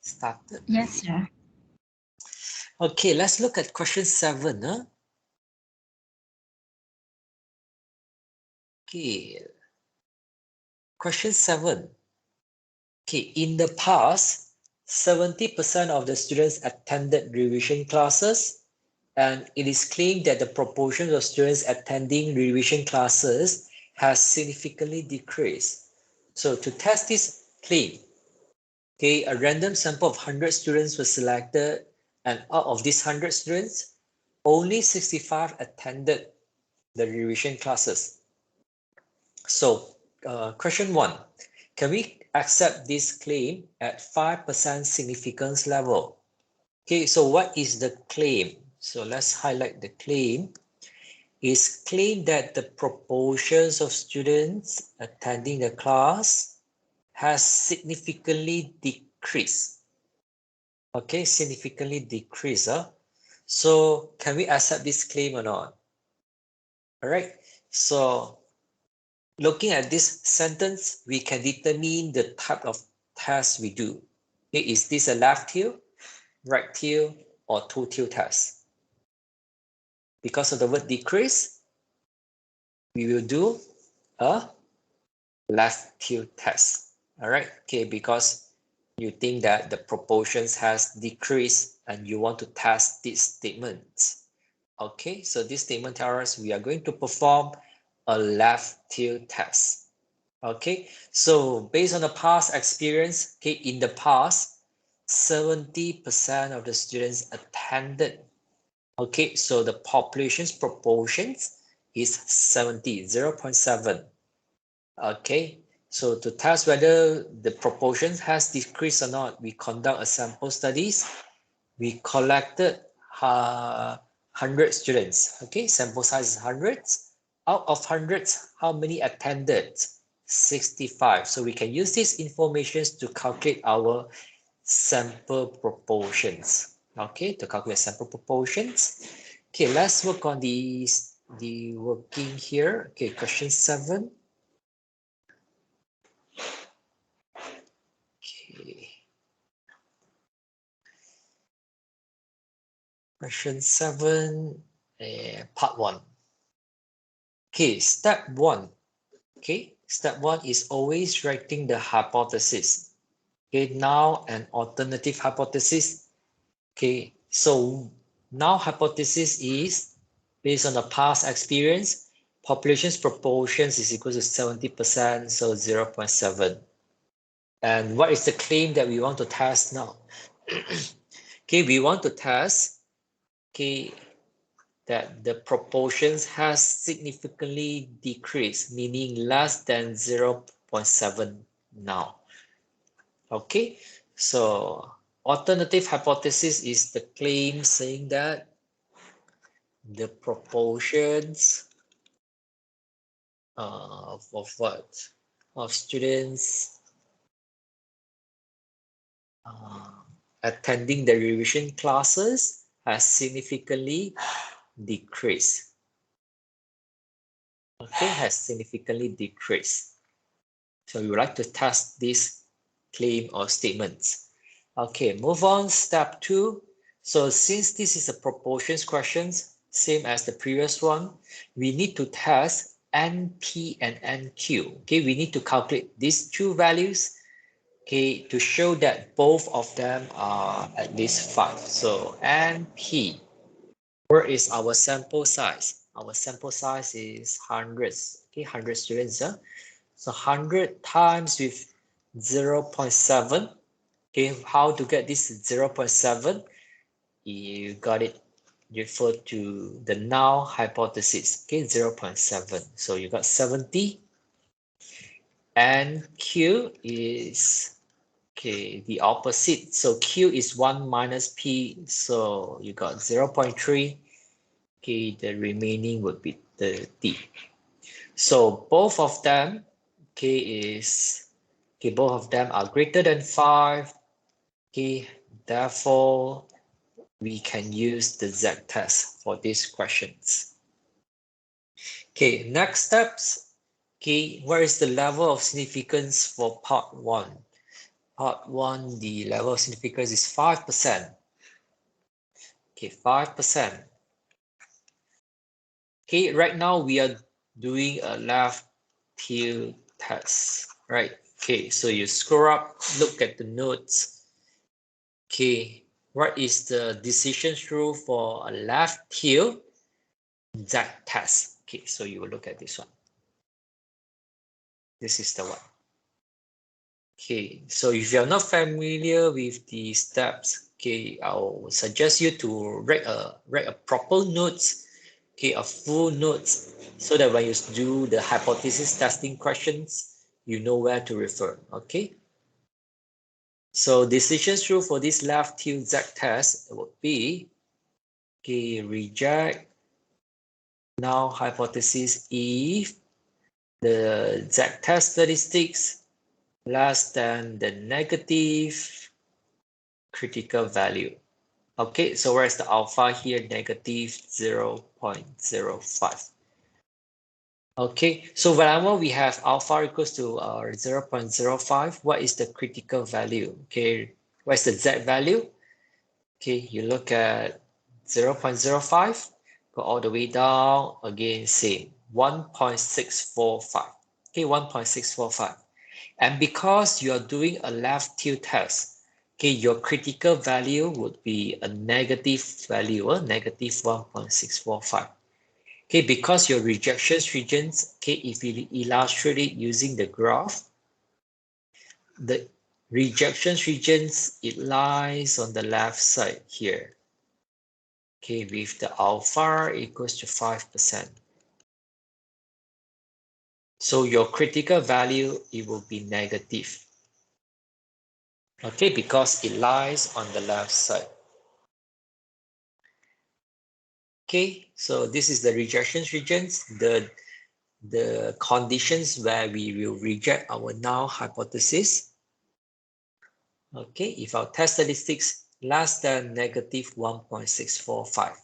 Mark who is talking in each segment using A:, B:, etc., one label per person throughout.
A: Started?
B: Yes, sir.
A: Okay, let's look at question 7. Okay, question 7. Okay, in the past, 70% of the students attended revision classes, and it is claimed that the proportion of students attending revision classes has significantly decreased. So to test this claim, okay, a random sample of 100 students was selected, and out of these 100 students, only 65 attended the revision classes. So, question 1, can we accept this claim at 5% significance level? Okay, so what is the claim? So let's highlight the claim. Is claim that the proportions of students attending the class has significantly decreased. Okay, significantly decreased. So can we accept this claim or not? All right, so looking at this sentence, we can determine the type of test we do. Okay, is this a left tail, right tail, or two tail test? Because of the word decrease, we will do a left tail test. All right, okay, because you think that the proportions has decreased and you want to test these statements. Okay, so this statement tells us we are going to perform a left tail test. Okay, so based on the past experience, okay, in the past, 70% of the students attended. Okay, so the population's proportions is 70, 0.7. Okay, so to test whether the proportion has decreased or not, we conduct a sample studies. We collected 100 students. Okay, sample size is hundreds. Out of hundreds, how many attended? 65. So we can use these informations to calculate our sample proportions. Okay, to calculate sample proportions. Okay, let's work on the working here. Okay, question 7. Okay. Question 7, part 1. Okay, step 1. Okay, step 1 is always writing the hypothesis. Okay, now an alternative hypothesis. Okay, so now hypothesis is based on the past experience, population's proportions is equal to 70%, so 0.7. And what is the claim that we want to test now? Okay, we want to test, okay, that the proportions has significantly decreased, meaning less than 0.7 now. Okay, so alternative hypothesis is the claim saying that the proportions of what? Of students uh, attending the revision classes has significantly decreased. Okay, has significantly decreased. So we would like to test this claim or statements. Okay, move on, step 2. So since this is a proportions questions, same as the previous one, we need to test NP and NQ. Okay, we need to calculate these two values, okay, to show that both of them are at least 5. So NP, where is our sample size? Our sample size is hundreds, okay, 100 students. So 100 times with 0.7. Okay, how to get this 0.7? You got it. Refer to the null hypothesis. Okay, 0.7. So you got 70. And Q is, okay, the opposite. So Q is 1 minus P. So you got 0.3. Okay, the remaining would be the D. So both of them, okay, is, okay, both of them are greater than 5. Okay, therefore, we can use the z-test for these questions. Okay, next steps. Okay, where is the level of significance for part 1? Part 1, the level of significance is 5%. Okay, 5%. Okay, right now we are doing a left heel test, right? Okay, so you scroll up, look at the notes. Okay, what is the decision rule for a left heel z-test? Okay, so you will look at this one. This is the one. Okay, so if you're not familiar with the steps, okay, I'll suggest you to write a proper notes, okay, a full notes, so that when you do the hypothesis testing questions, you know where to refer, okay? So decision rule for this left heel z-test would be, okay, reject null hypothesis if the z-test statistics less than the negative critical value. Okay, so where's the alpha here? Negative 0.05. Okay, so whenever we have alpha equals to 0.05, what is the critical value? Okay, what's the z value? Okay, you look at 0.05, go all the way down, again, same, 1.645. Okay, 1.645. And because you are doing a left heel test, okay, your critical value would be a negative value, negative 1.645. Okay, because your rejection regions, okay, if you illustrate it using the graph, the rejection regions, it lies on the left side here. Okay, with the alpha equals to 5%. So your critical value, it will be negative. Okay, because it lies on the left side. Okay, so this is the rejection regions, the conditions where we will reject our null hypothesis. Okay, if our test statistics less than negative 1.645.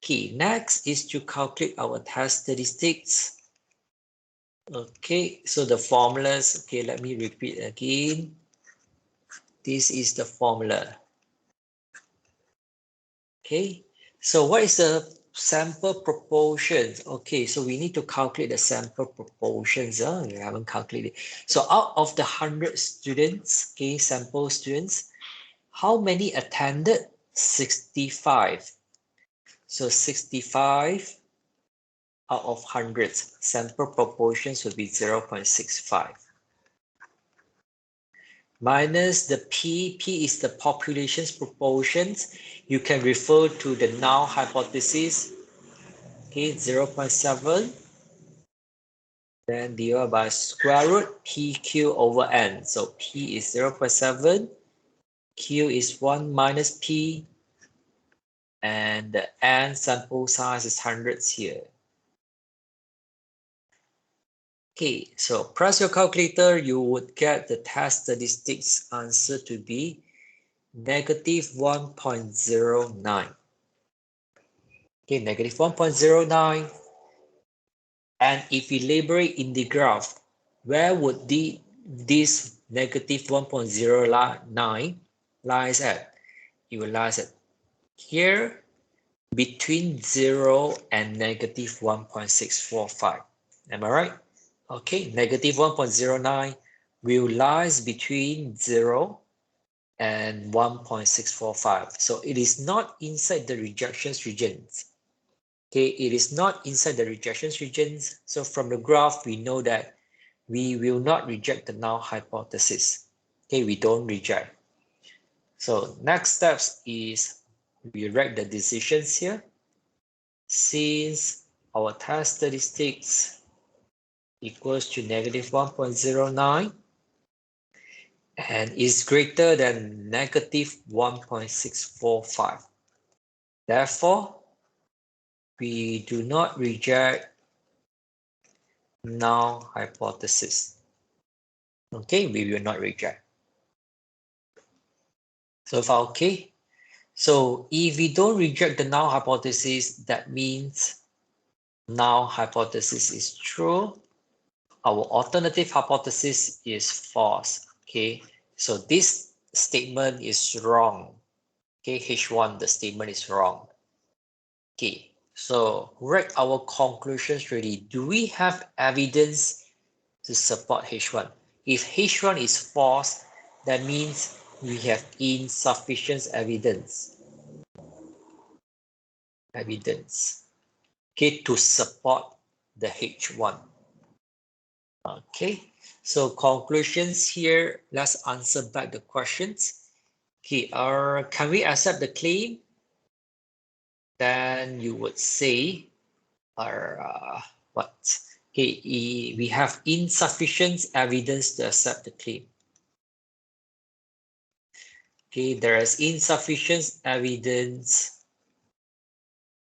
A: Okay, next is to calculate our test statistics. Okay, so the formulas, okay, let me repeat again. This is the formula. Okay, so what is the sample proportions? Okay, so we need to calculate the sample proportions. We haven't calculated. So out of the 100 students, okay, sample students, how many attended? 65. So 65 out of hundreds, sample proportions would be 0.65. Minus the P is the population's proportions. You can refer to the null hypothesis, okay, 0.7. Then divided by square root PQ over N. So P is 0.7, Q is 1 minus P, and the N sample size is hundreds here. Okay, so press your calculator, you would get the test statistics answer to be negative 1.09. Okay, negative 1.09. And if we label it in the graph, where would this negative 1.09 lies at? It will lies at here between 0 and negative 1.645. Am I right? Okay, negative 1.09 will lies between 0 and 1.645. So it is not inside the rejections regions. Okay, it is not inside the rejections regions. So from the graph, we know that we will not reject the null hypothesis. Okay, we don't reject. So next steps is we write the decisions here. Since our test statistics equals to negative 1.09 and is greater than negative 1.645. Therefore, we do not reject null hypothesis. Okay, we will not reject. So far, okay. So if we don't reject the null hypothesis, that means null hypothesis is true. Our alternative hypothesis is false. Okay, so this statement is wrong. Okay, H1, the statement is wrong. Okay, so write our conclusions ready. Do we have evidence to support H1? If H1 is false, that means we have insufficient evidence. Okay, to support the H1. Okay, so conclusions here, let's answer back the questions. Okay, can we accept the claim? Then you would say, what? Okay, we have insufficient evidence to accept the claim. Okay, there is insufficient evidence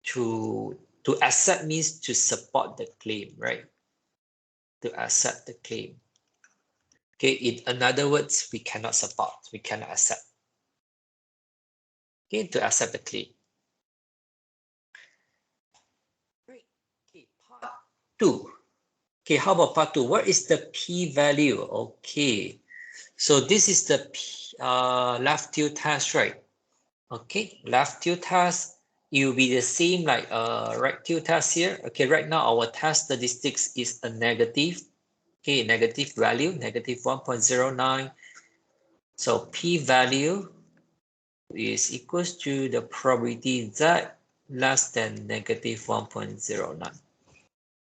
A: to accept means to support the claim, right? To accept the claim. Okay, in other words, we cannot support, we cannot accept. Okay, to accept the claim. Right. Okay, part 2. Okay, how about part 2? What is the p-value? Okay, so this is the left tilt test, right? Okay, left tilt test, it will be the same like right tilt test here. Okay, right now our test statistics is a negative. Okay, negative value, negative 1.09. So p-value is equals to the probability z less than negative 1.09.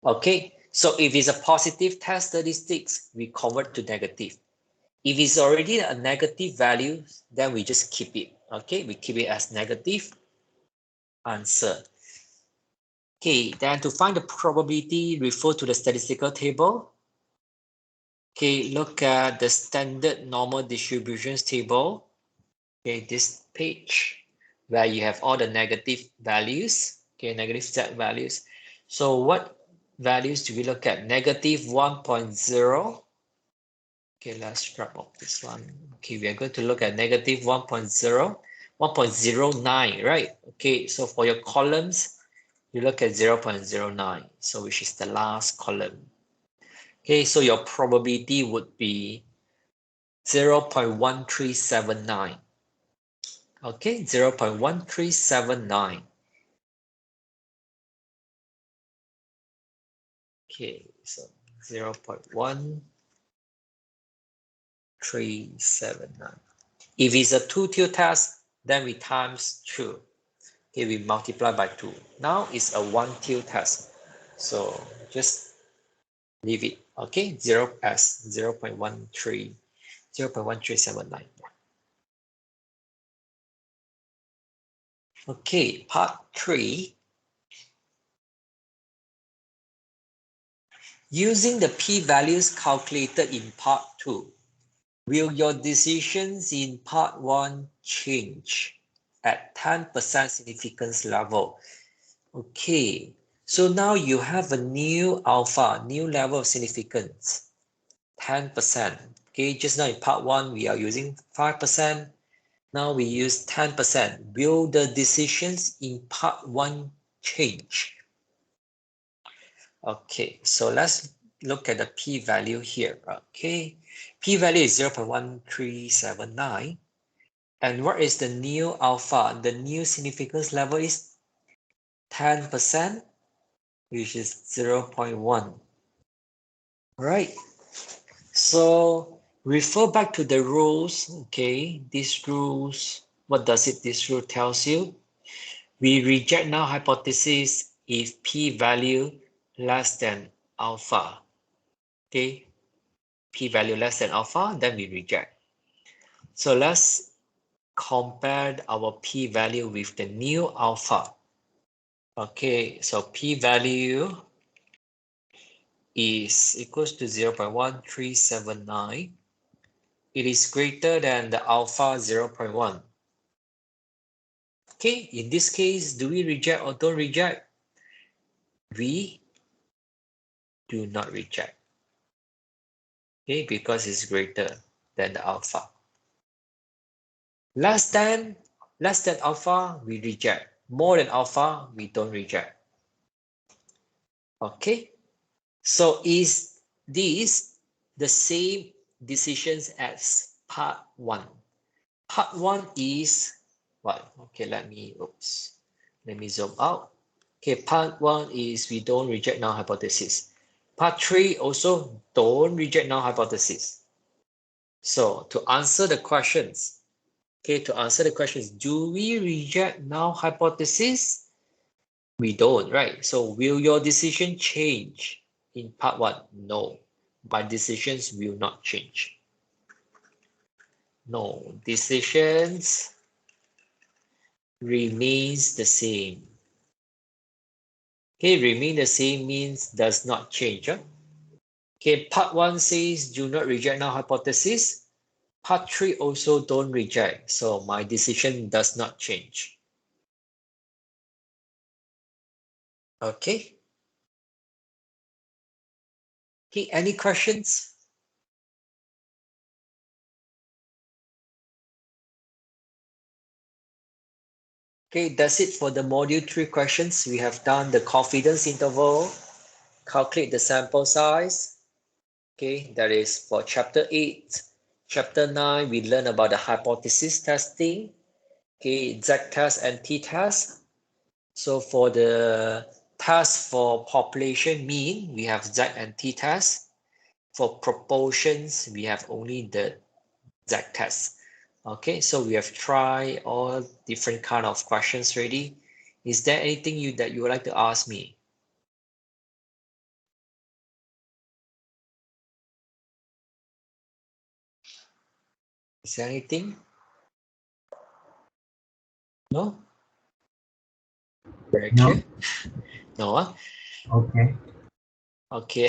A: Okay, so if it's a positive test statistics, we convert to negative. If it's already a negative value, then we just keep it. Okay, we keep it as negative answer. Okay, then to find the probability, refer to the statistical table. Okay, look at the standard normal distributions table. Okay, this page where you have all the negative values. Okay, negative z values. So what values do we look at? Negative 1.0. Okay, let's drop off this one. Okay, we are going to look at negative 1.0, 1.09, right? Okay, so for your columns, you look at 0.09, so which is the last column. Okay, so your probability would be 0.1379. Okay, 0.1379. Okay, so 0.1379. If it's a two-tilt test, then we times 2. Okay, we multiply by 2. Now it's a one-tilt test. So just leave it. Okay, 0 as 0.1379. Okay, part 3. Using the p-values calculated in part 2, will your decisions in part 1 change at 10% significance level? Okay, so now you have a new alpha, new level of significance, 10%. Okay, just now in part 1, we are using 5%. Now we use 10%. Will the decisions in part 1 change? Okay, so let's look at the p-value here. Okay, p-value is 0.1379. And what is the new alpha? The new significance level is 10%, which is 0.1. Right. So refer back to the rules. Okay, these rules, what does it, this rule tells you? We reject null hypothesis if p-value less than alpha. Okay, p-value less than alpha, then we reject. So let's compare our p-value with the new alpha. Okay, so p-value is equals to 0.1379. It is greater than the alpha 0.1. Okay, in this case, do we reject or don't reject? We do not reject. Okay, because it's greater than the alpha. Less than alpha, we reject. More than alpha, we don't reject. Okay, so is this the same decisions as part 1. Part 1 is what? Okay, let me zoom out. Okay, part 1 is we don't reject null hypothesis. Part 3 also don't reject null hypothesis. So to answer the questions, do we reject null hypothesis? We don't, right? So will your decision change in part 1? No, my decisions will not change. No, decisions remains the same. Okay, remain the same means does not change. Huh? Okay, part 1 says do not reject null hypothesis. Part 3 also don't reject. So my decision does not change. Okay. Okay, any questions? Okay, that's it for the module 3 questions. We have done the confidence interval, calculate the sample size. Okay, that is for chapter 8. Chapter 9, we learn about the hypothesis testing. Okay, z-test and t-test. So for the test for population mean, we have z and t-test. For proportions, we have only the z-test. Okay, so we have tried all different kind of questions already. Is there anything that you would like to ask me? Is there anything? No? Very
B: No.
A: clear? No? Huh?
B: Okay.
A: Okay.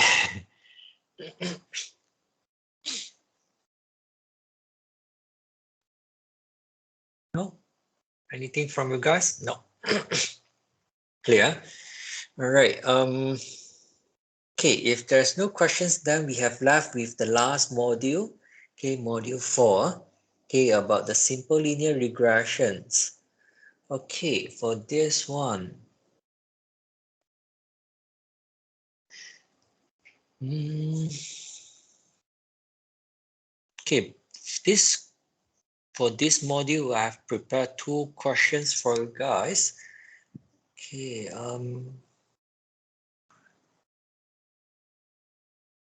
A: No? Anything from you guys? No. Clear? All right. Okay, if there's no questions, then we have left with the last module. Okay, module 4. Okay, about the simple linear regressions. Okay, for this one. Okay, for this module, I have prepared 2 questions for you guys. Okay,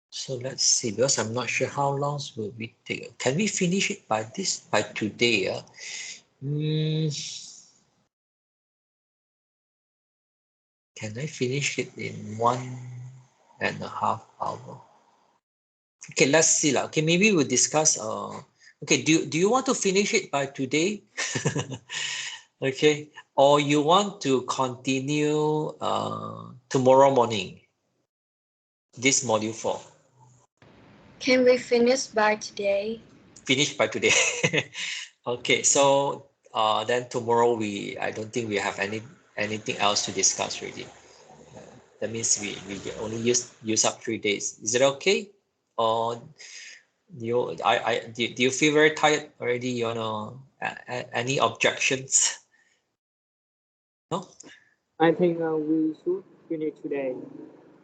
A: so let's see, because I'm not sure how long will we take. Can we finish it by today? Can I finish it in 1.5 hours? Okay, let's see lah. Okay, maybe we'll discuss. Okay, do you want to finish it by today? Okay, or you want to continue tomorrow morning? This module 4.
C: Can we finish by today?
A: Finish by today. Okay, so then tomorrow I don't think we have anything else to discuss really. That means we only use up 3 days. Is it okay? Or do you feel very tired already? You wanna any objections? No?
D: I think we should finish today.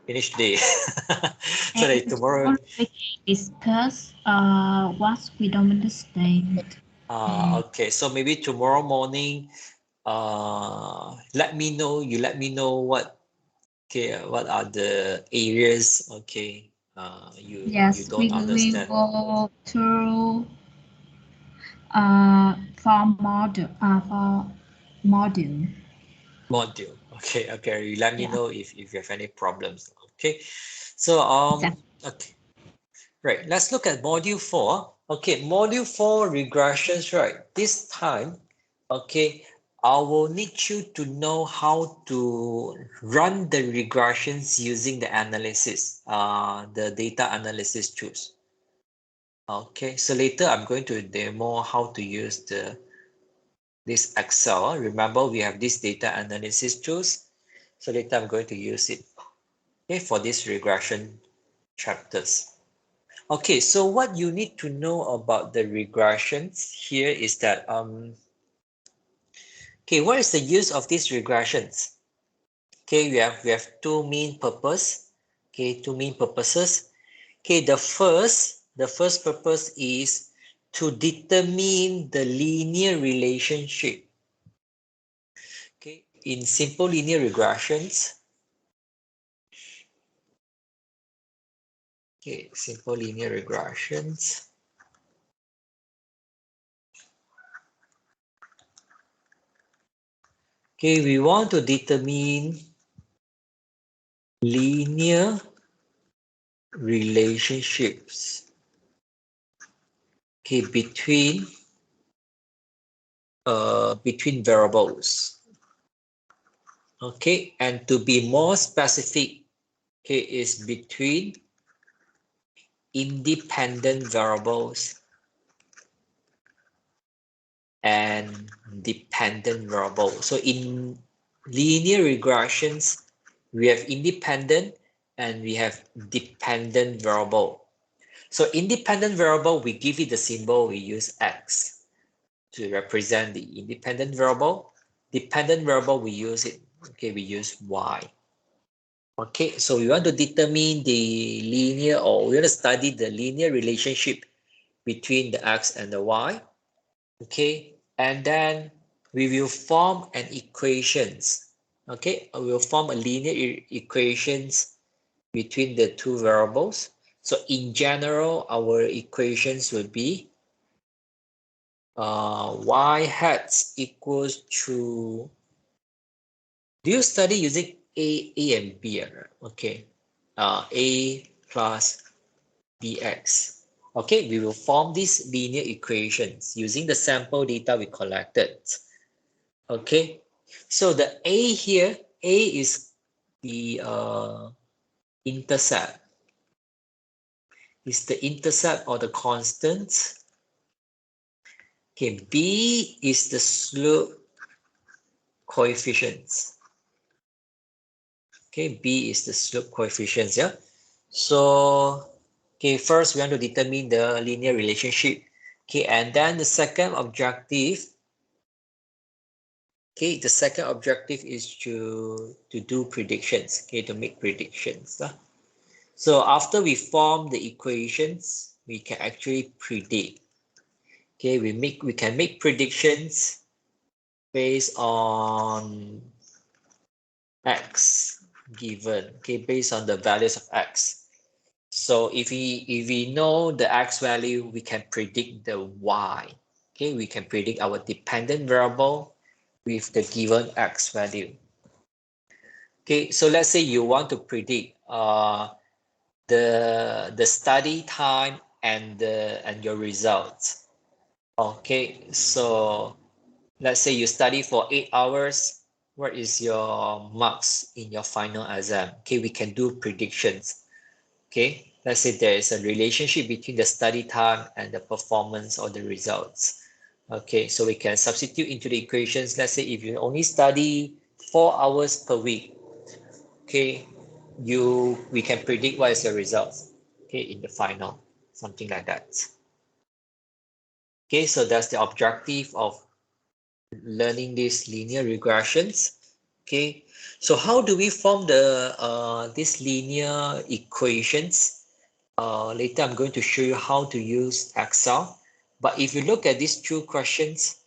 A: Finish today. So that tomorrow.
E: We can discuss what we don't understand.
A: Okay, so maybe tomorrow morning, let me know. You let me know what are the areas, okay, you don't understand.
E: We will go through for module.
A: Module. Okay, you let me
E: Yeah.
A: know if you have any problems. Okay, so okay, right, let's look at module 4. Okay, module 4 regressions, right? This time, okay, I will need you to know how to run the regressions using the analysis, the data analysis tools. Okay, so later I'm going to demo how to use this Excel. Remember, we have this data analysis tools. So later I'm going to use it, okay, for this regression chapters. Okay, so what you need to know about the regressions here is that okay, what is the use of these regressions? Okay, we have two main purposes. Okay, two main purposes. Okay, the first purpose is to determine the linear relationship. Okay, in simple linear regressions, okay, simple linear regressions. Okay, we want to determine linear relationships, okay, between variables. Okay, and to be more specific, okay, is between independent variables and dependent variables. So in linear regressions, we have independent and we have dependent variable. So independent variable, we give it the symbol, we use X to represent the independent variable. Dependent variable, we use it, okay, we use Y. Okay, so we want to determine the linear, or we want to study the linear relationship between the X and the Y. Okay, and then we will form an equations. Okay, we will form a linear equations between the two variables. So in general, our equations will be y hat equals to, do you study using A and B? Okay, A plus bx. Okay, we will form these linear equations using the sample data we collected. Okay, so the A here, A is the intercept. Is the intercept or the constant. Okay, B is the slope coefficients. Okay, B is the slope coefficients, yeah. So, okay, first we want to determine the linear relationship. Okay, and then the second objective, okay, the second objective is to do predictions, okay, to make predictions. So after we form the equations, we can actually predict. Okay, we can make predictions based on x given, okay, based on the values of x. So if we know the x value, we can predict the y. Okay, we can predict our dependent variable with the given x value. Okay, so let's say you want to predict the study time and your results. Okay, so let's say you study for 8 hours. What is your marks in your final exam? Okay, we can do predictions. Okay, let's say there is a relationship between the study time and the performance or the results. Okay, so we can substitute into the equations. Let's say if you only study 4 hours per week, okay, we can predict what is your results, okay, in the final, something like that. Okay, so that's the objective of learning these linear regressions. Okay, so how do we form the these linear equations? Later I'm going to show you how to use Excel. But if you look at these two questions,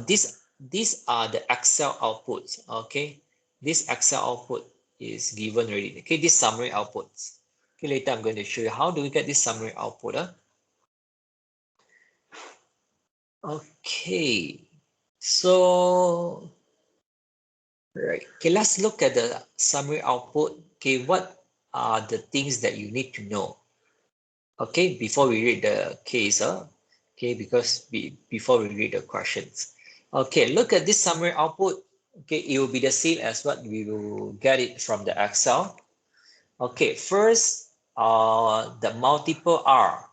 A: these are the Excel outputs. Okay, this Excel output is given already. Okay, this summary outputs. Okay, later I'm going to show you how do we get this summary output. Okay, so right. Okay, let's look at the summary output. Okay, what are the things that you need to know? Okay, before we read the case, okay, because before we read the questions. Okay, look at this summary output. Okay, it will be the same as what we will get it from the Excel. Okay, first, the multiple R.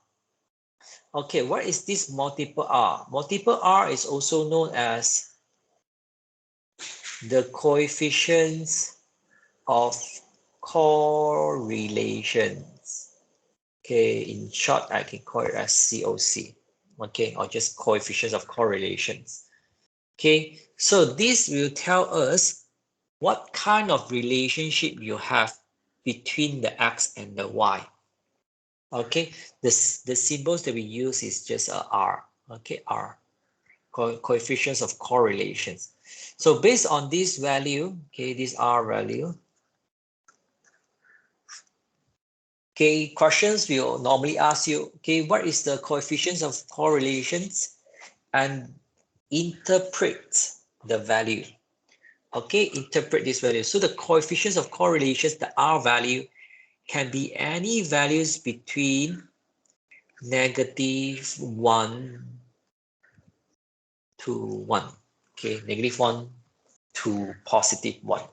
A: Okay, what is this multiple R? Multiple R is also known as the coefficients of correlations. Okay, in short, I can call it as COC. Okay, or just coefficients of correlations. Okay, so this will tell us what kind of relationship you have between the X and the Y. Okay, the symbols that we use is just R. Okay, R, coefficients of correlations. So based on this value, okay, this R value, okay, questions will normally ask you, okay, what is the coefficients of correlations, and interpret the value. Okay, interpret this value. So the coefficients of correlations, the R value, can be any values between -1 to 1. Okay, -1 to +1.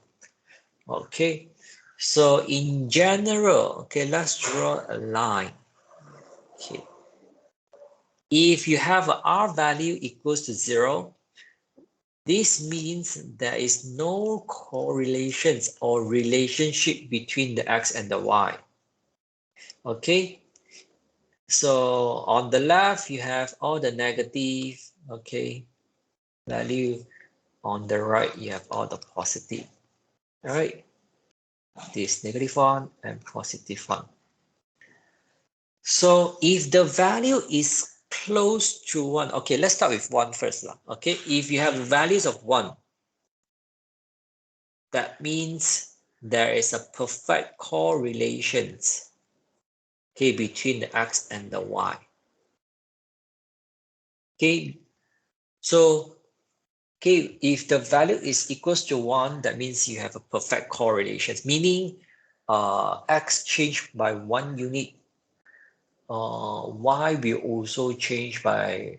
A: Okay, so in general, okay, let's draw a line. Okay, if you have a R value equals to 0, this means there is no correlations or relationship between the X and the Y. Okay, so on the left, you have all the negative, okay, value. On the right, you have all the positive. All right, this -1 and +1. So if the value is close to 1, okay, let's start with 1 first. Okay, if you have values of 1, that means there is a perfect correlation, okay, between the X and the Y. Okay, so okay, if the value is equals to 1, that means you have a perfect correlation, meaning X changed by 1 unit, Y will also change by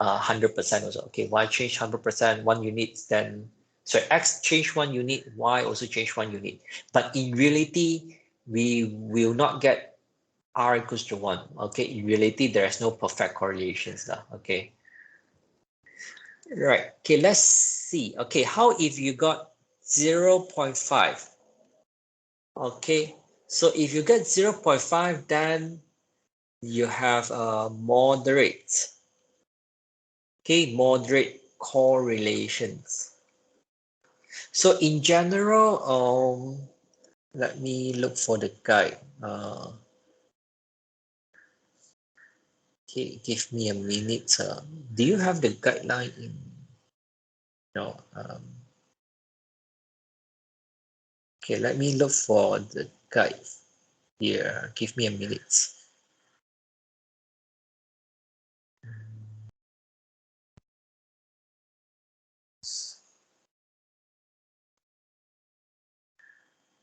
A: 100% also. Okay, Y change 100%, 1 unit, then so X change 1 unit, Y also change 1 unit. But in reality, we will not get R equals to 1. Okay, in reality, there is no perfect correlations. Okay. Right. Okay, let's see. Okay, how if you got 0.5? Okay, so if you get 0.5, then you have a moderate. Okay, moderate correlations. So in general, let me look for the guide. Okay, give me a minute. Do you have the guideline in? No. Okay, let me look for the guide here. Give me a minute.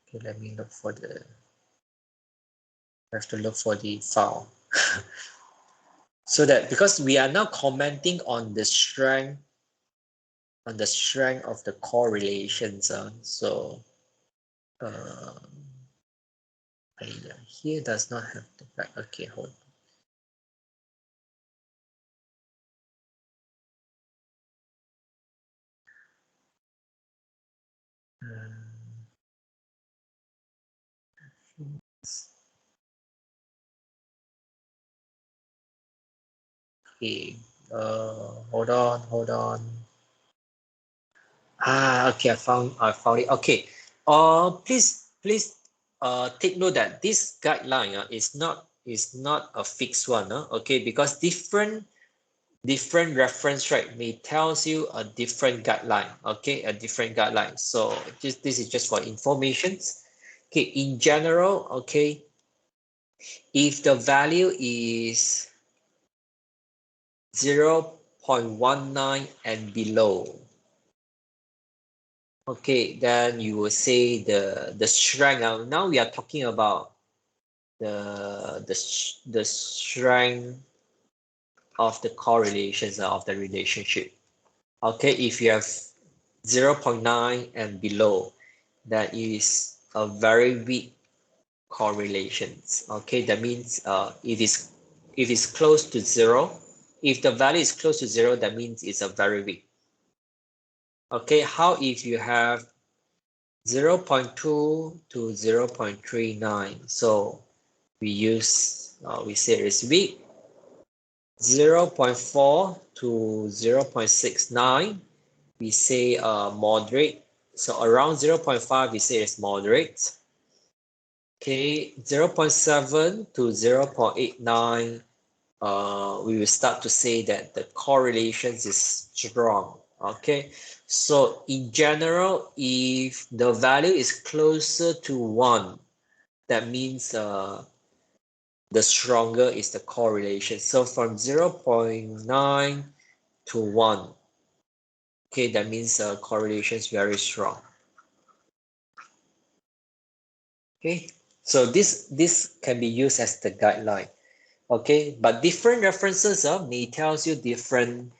A: Okay, let me look for the. I have to look for the file. So that because we are now commenting on the strength of the correlations. So here does not have the right. Okay, hold on. Okay, hold on. Okay, I found it. Okay, please take note that this guideline is not a fixed one. Okay, because different reference, right, may tells you a different guideline. Okay, a different guideline. So this is just for information. Okay, in general, okay, if the value is 0.19 and below, okay, then you will say the strength. Now we are talking about the strength of the correlations of the relationship. Okay, if you have 0.9 and below, that is a very weak correlations. Okay, that means if it's close to 0, if the value is close to 0, that means it's a very weak. Okay, how if you have 0.2 to 0.39? So we say it's weak. 0.4 to 0.69, we say moderate. So around 0.5, we say it's moderate. Okay, 0.7 to 0.89, we will start to say that the correlations is strong. Okay, so in general, if the value is closer to 1, that means the stronger is the correlation. So from 0.9 to 1, okay, that means correlation is very strong. Okay, so this can be used as the guideline. Okay, but different references may tells you different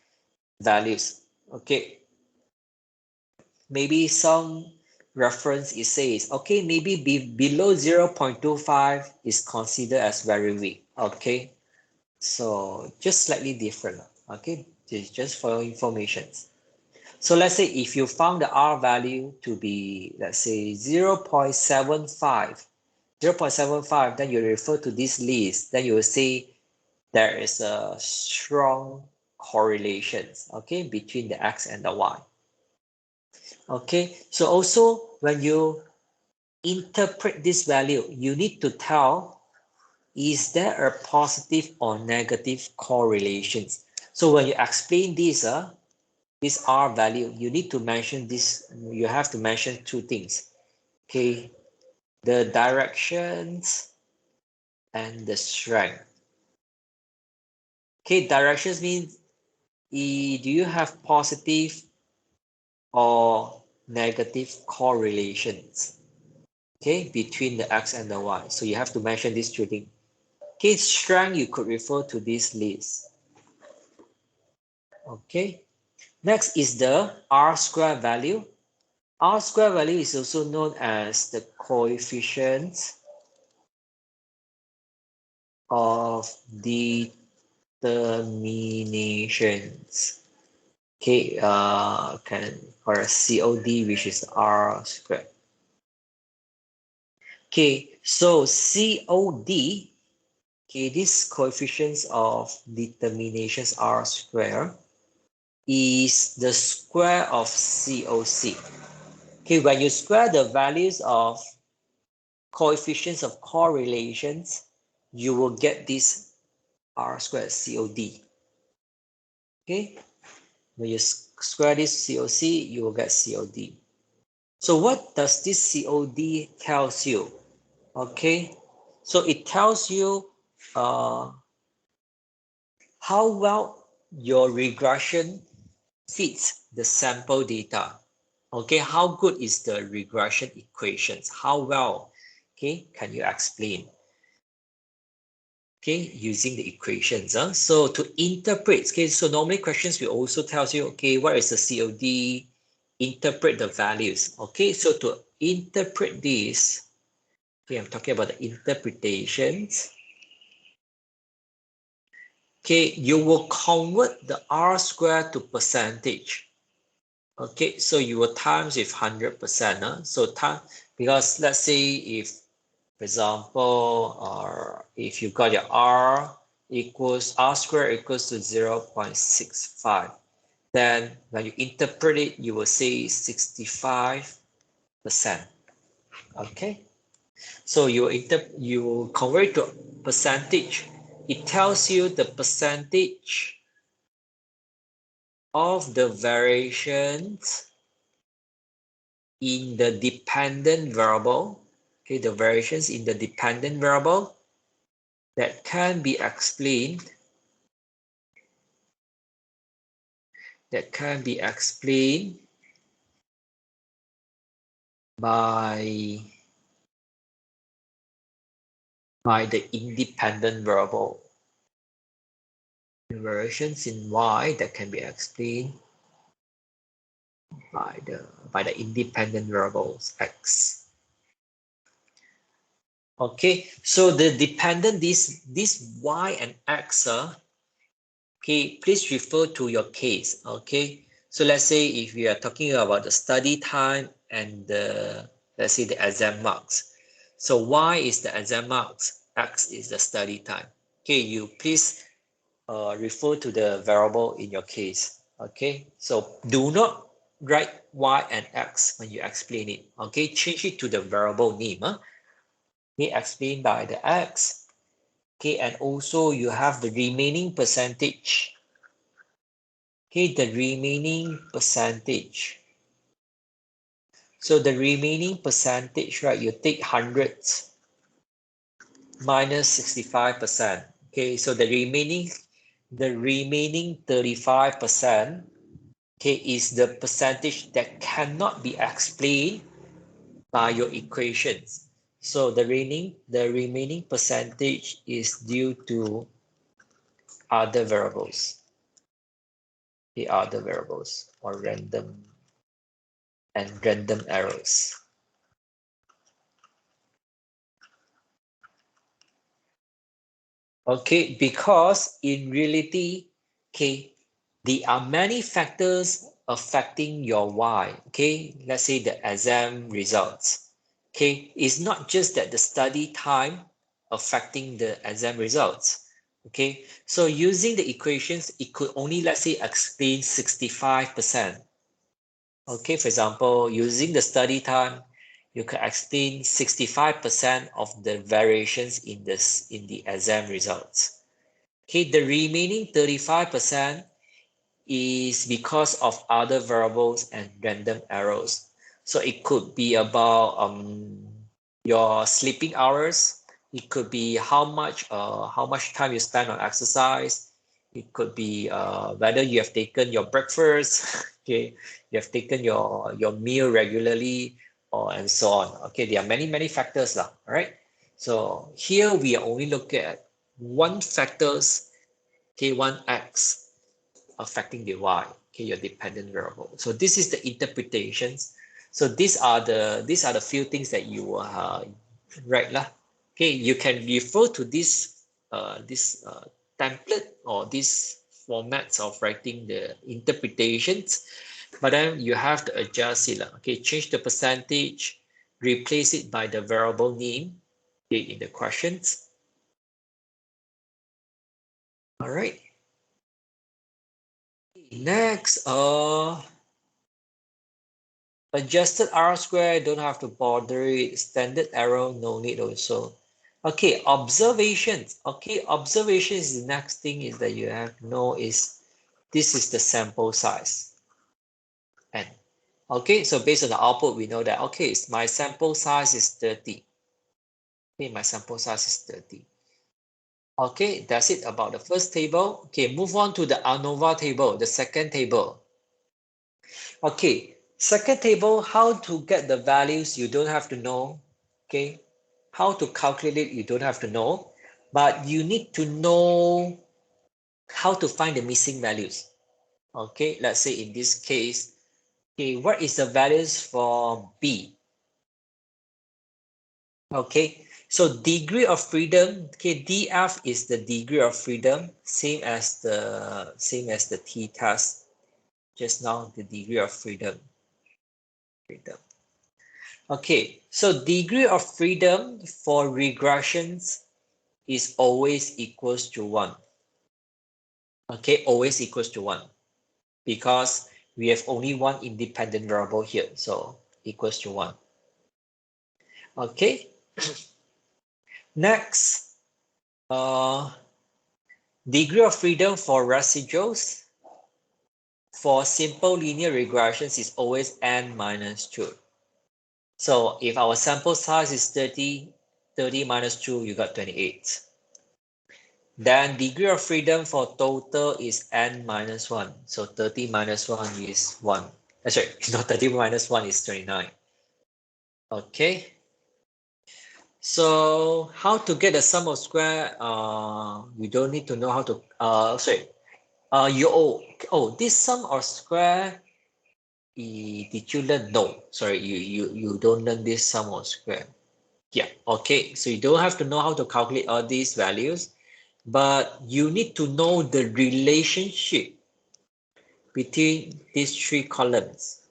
A: values. Okay, maybe some reference it says, okay, maybe below 0.25 is considered as very weak. Okay, so just slightly different. Okay, just for your information. So let's say if you found the R value to be, let's say 0.75, 0.75, then you refer to this list, then you will say there is a strong correlations, okay, between the X and the Y. Okay, so also when you interpret this value, you need to tell, is there a positive or negative correlations? So when you explain this R value, you need to mention this, you have to mention two things. Okay, the directions and the strength. Okay, directions means do you have positive or negative correlations, okay, between the X and the Y? So you have to mention these two things. Okay, strength, you could refer to this list. Okay, next is the R square value. R square value is also known as the coefficient of determinations. Okay, can or a COD, which is R squared. Okay, so COD, okay, this coefficients of determinations R square is the square of COC. Okay, when you square the values of coefficients of correlations, you will get this R squared COD. Okay, when you square this COC, you will get COD. So what does this COD tells you? Okay, so it tells you how well your regression fits the sample data. Okay, how good is the regression equations? How well, okay, can you explain? Okay, using the equations. So to interpret, okay, so normally questions will also tells you, okay, what is the COD? Interpret the values. Okay, so to interpret this, okay, I'm talking about the interpretations. Okay, you will convert the R square to percentage. Okay, so you will times with 100%. So time, because let's say if, for example, or if you got your R square equals to 0.65, then when you interpret it, you will say 65%. Okay, so you convert it to percentage. It tells you the percentage of the variations in the dependent variable, okay, the variations in the dependent variable that can be explained by the independent variable. The variations in y that can be explained by the independent variables x. Okay, so the dependent this y and x okay, please refer to your case. Okay, so let's say if we are talking about the study time and the, let's say, the exam marks. So y is the exam marks, x is the study time. Okay, you please refer to the variable in your case. Okay, so do not write y and x when you explain it. Okay, change it to the variable name. okay, explained by the x. Okay, and also you have the remaining percentage. Okay, the remaining percentage. So the remaining percentage, right, you take hundreds minus 65%. Okay, so the remaining 35%, okay, is the percentage that cannot be explained by your equations. So the remaining percentage is due to other variables. The other variables or random errors. Okay, because in reality, okay, there are many factors affecting your y. Okay, let's say the exam results. Okay, it's not just that the study time affecting the exam results. Okay, so using the equations, it could only, let's say, explain 65%. Okay, for example, using the study time, you can explain 65% of the variations in the exam results. Okay, the remaining 35% is because of other variables and random errors. So it could be about your sleeping hours. It could be how much time you spend on exercise. It could be whether you have taken your breakfast. Okay, you have taken your meal regularly, or and so on. Okay, there are many factors lah. All right. So here we are only looking at one factors. Okay, one x affecting the y, okay, your dependent variable. So this is the interpretations. So these are the few things that you write lah. Okay, you can refer to this template or these formats of writing the interpretations, but then you have to adjust it lah. Okay, change the percentage, replace it by the variable name, okay, in the questions. All right. Next, adjusted R square, don't have to bother it. Standard error, no need also. Okay, observations. Okay, observations is the next thing is that you have to know is this is the sample size. And okay, so based on the output, we know that okay, my sample size is 30. Okay, my sample size is 30. Okay, that's it about the first table. Okay, move on to the ANOVA table, the second table. Okay, second table, how to get the values, you don't have to know. Okay, how to calculate it, you don't have to know, but you need to know how to find the missing values. Okay, let's say in this case, okay, what is the values for B? Okay, so degree of freedom, okay, DF is the degree of freedom, same as the t-test just now, the degree of freedom. Okay, so degree of freedom for regressions is always equals to 1. Okay, always equals to 1 because we have only one independent variable here, so equals to 1. Okay, next, degree of freedom for residuals for simple linear regressions is always n minus 2. So if our sample size is 30 minus 2, you got 28. Then degree of freedom for total is n minus 1. So 30 minus 1 is 1. That's right. No, 30 minus 1 is 29. Okay. So how to get the sum of square? We don't need to know how to, this sum of square, did you learn? No, sorry, you don't learn this sum of square. Yeah, okay. So you don't have to know how to calculate all these values, but you need to know the relationship between these three columns.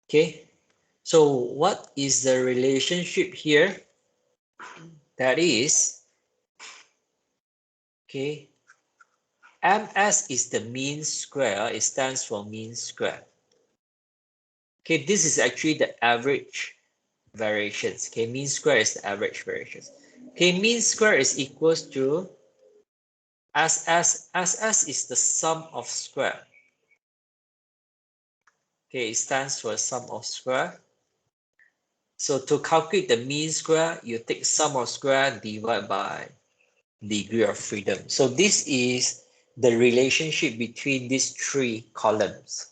A: Okay, so what is the relationship here? That is, okay, MS is the mean square. It stands for mean square. Okay, this is actually the average variations. Okay, mean square is the average variations. Okay, mean square is equals to SS is the sum of square. Okay, it stands for sum of square. So to calculate the mean square, you take sum of square divided by degree of freedom. So this is the relationship between these three columns.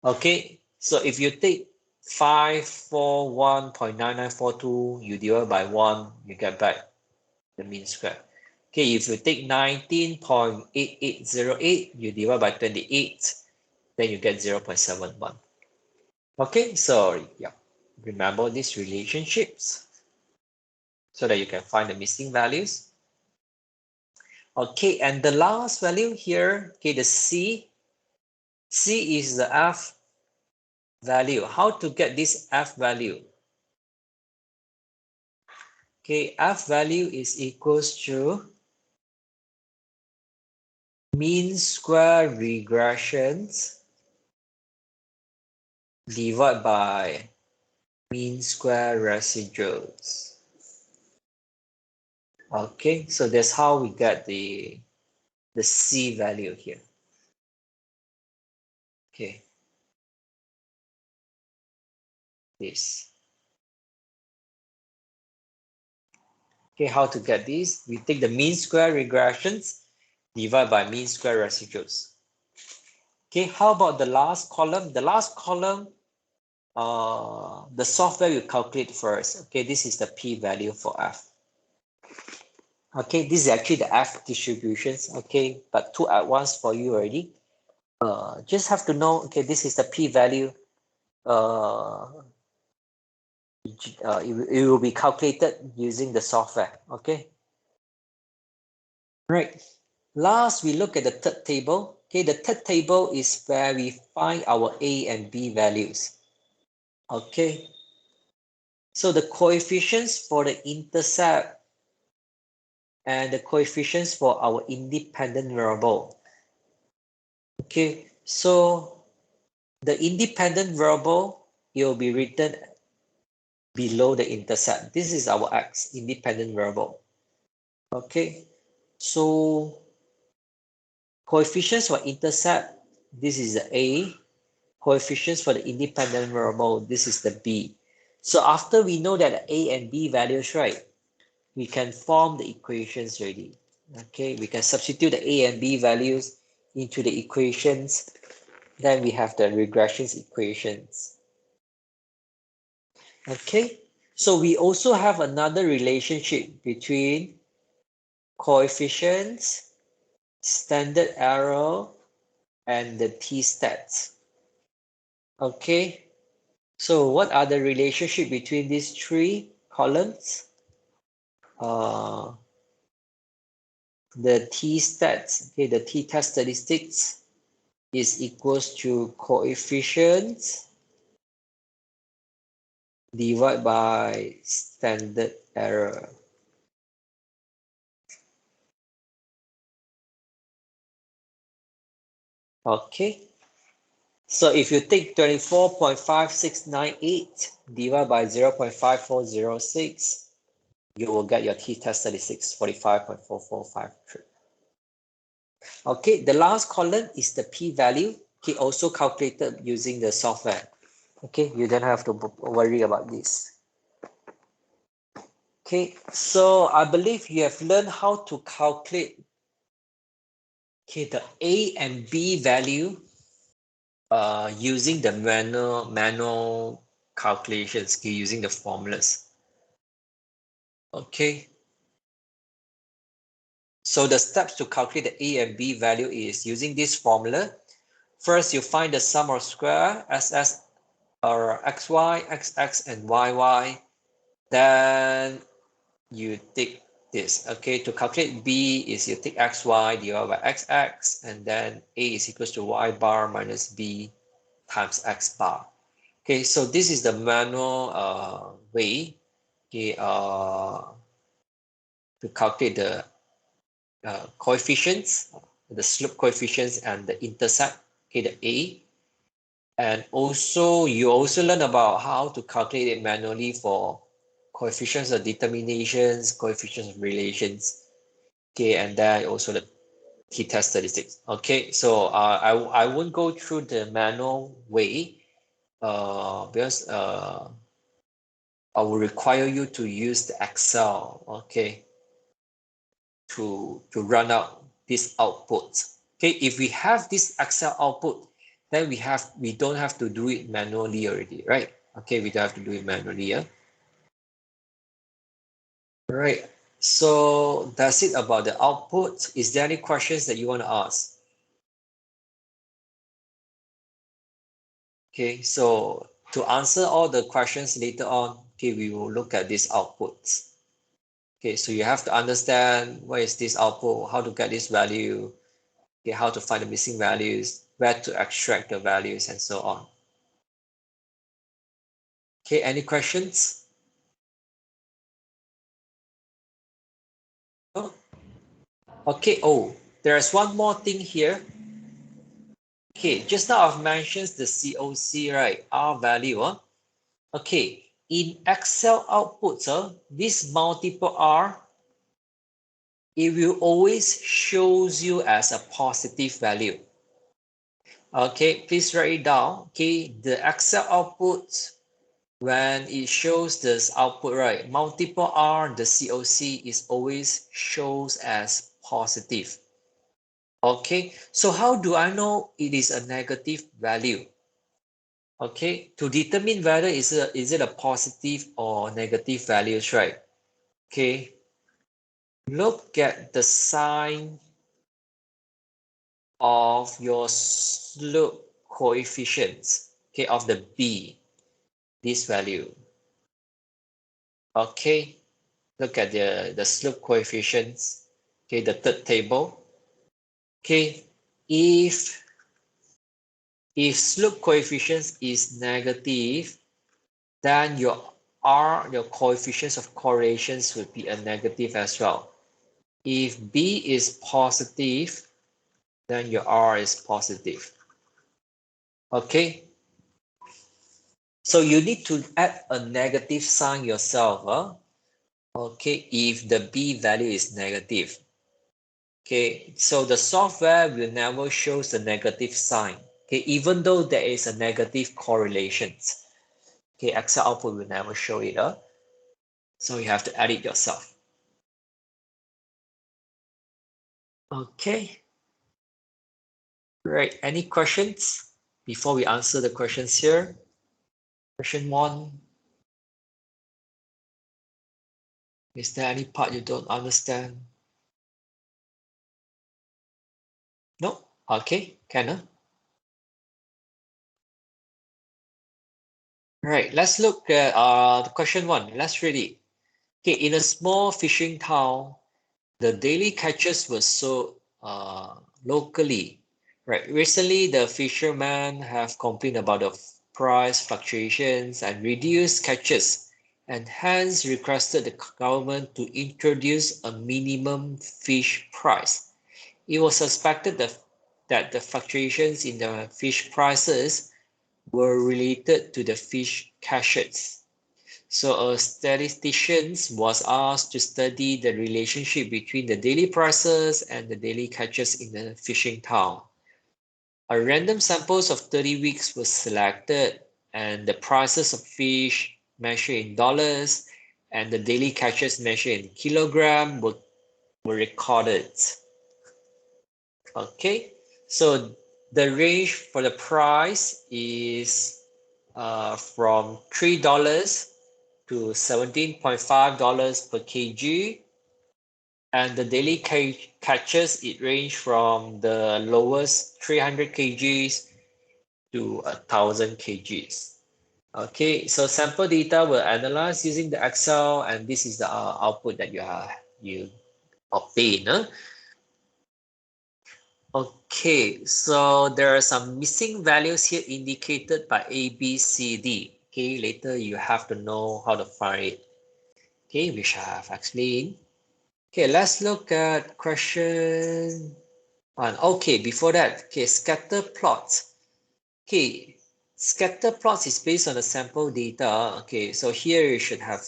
A: Okay, so if you take 541.9942, you divide by 1, you get back the mean square. Okay, if you take 19.8808, you divide by 28, then you get 0.71. Okay, so yeah, remember these relationships so that you can find the missing values. Okay, and the last value here, okay, the C is the F value. How to get this F value? Okay, F value is equals to mean square regressions divided by mean square residuals. Okay, so that's how we get the C value here. Okay, this. Okay, how to get this? We take the mean square regressions divided by mean square residuals. Okay, how about the last column? The last column, the software will calculate first. Okay, this is the p-value for F. Okay, this is actually the F distributions. Okay, but two at once for you already. Just have to know, okay, this is the p-value. It will be calculated using the software. Okay. Right. Last, we look at the third table. Okay, the third table is where we find our A and B values. Okay. So the coefficients for the intercept and the coefficients for our independent variable. Okay, so the independent variable, it will be written below the intercept. This is our X, independent variable. Okay, so coefficients for intercept, this is the A. Coefficients for the independent variable, this is the B. So after we know that the A and B values, right, we can form the equations already. Okay, we can substitute the A and B values into the equations. Then we have the regressions equations. Okay, so we also have another relationship between coefficients, standard error, and the t-stats. Okay, so what are the relationship between these three columns? The t-stats, okay, the t-test statistics is equals to coefficients divided by standard error. Okay, so if you take 24.5698 divided by 0.5406, you will get your t-test statistics 45.4453. Okay, the last column is the p-value. Okay, also calculated using the software. Okay, you don't have to worry about this. Okay, so I believe you have learned how to calculate, okay, the A and B value using the manual calculations, okay, using the formulas. Okay. So the steps to calculate the A and B value is using this formula. First, you find the sum of square, SS or XY, XX, and YY. Then you take this. Okay, to calculate B is you take XY divided by XX, and then A is equals to Y bar minus B times X bar. Okay, so this is the manual way, okay, to calculate the coefficients, the slope coefficients and the intercept, okay, the A. And also, you also learn about how to calculate it manually for coefficients of determinations, coefficients of relations. Okay, and then also the t-test statistics. Okay, so I won't go through the manual way because I will require you to use the Excel, okay, to run out these outputs. Okay, if we have this Excel output, then we don't have to do it manually already, right? Okay, we don't have to do it manually, yeah. All right. So that's it about the output. Is there any questions that you want to ask? Okay, so to answer all the questions later on, okay, we will look at these outputs. Okay, so you have to understand what is this output, how to get this value, okay, how to find the missing values, where to extract the values, and so on. Okay, any questions? Oh, okay, oh, there's one more thing here. Okay, just now I've mentioned the COC, right? R value, huh? Okay, in Excel outputs, this multiple R, it will always shows you as a positive value. Okay, please write it down. Okay, the Excel output, when it shows this output, right, multiple R, the COC is always shows as positive. Okay, so how do I know it is a negative value? Okay, to determine whether is it a positive or negative values, right? Okay, look at the sign of your slope coefficients, okay, of the B, this value. Okay, look at the slope coefficients, okay, the third table. Okay, if slope coefficients is negative, then your coefficients of correlations would be a negative as well. If B is positive, then your R is positive. Okay, so you need to add a negative sign yourself. Huh? Okay, if the B value is negative. Okay, so the software will never show the negative sign. Okay, even though there is a negative correlations. Okay, Excel output will never show it. So you have to add it yourself. Okay. Right. Any questions before we answer the questions here? Question 1. Is there any part you don't understand? No? Okay, can. Right, let's look at the question 1. Let's read it. Okay, in a small fishing town, the daily catches were sold locally. Right, recently the fishermen have complained about the price fluctuations and reduced catches, and hence requested the government to introduce a minimum fish price. It was suspected that the fluctuations in the fish prices were related to the fish catches. So a statistician was asked to study the relationship between the daily prices and the daily catches in the fishing town. A random samples of 30 weeks was selected, and the prices of fish measured in dollars and the daily catches measured in kilogram were recorded. Okay, so the range for the price is from $3 to $17.5 per kg, and the daily catches, it range from the lowest 300 kgs to 1,000 kgs. Okay, so sample data were analyzed using the Excel, and this is the output that you obtain. Okay, so there are some missing values here indicated by A, B, C, D. Okay, later you have to know how to find it. Okay, which I have explained. Okay, let's look at question 1. Okay, before that, okay, scatter plots. Okay, Scatter plots is based on the sample data. Okay, so here you should have,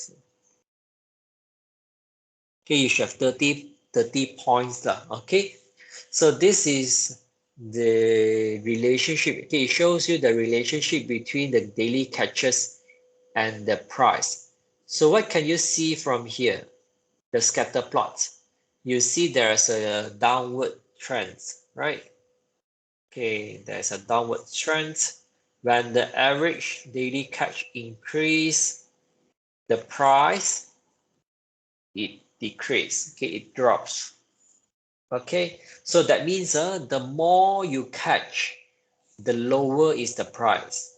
A: okay, you should have 30 points lah. Okay, so this is the relationship. Okay, it shows you the relationship between the daily catches and the price. So what can you see from here? The scatter plots. You see there's a downward trend, right? Okay, there's a downward trend. When the average daily catch increase, the price, it decrease. Okay, it drops. Okay, so that means the more you catch, the lower is the price.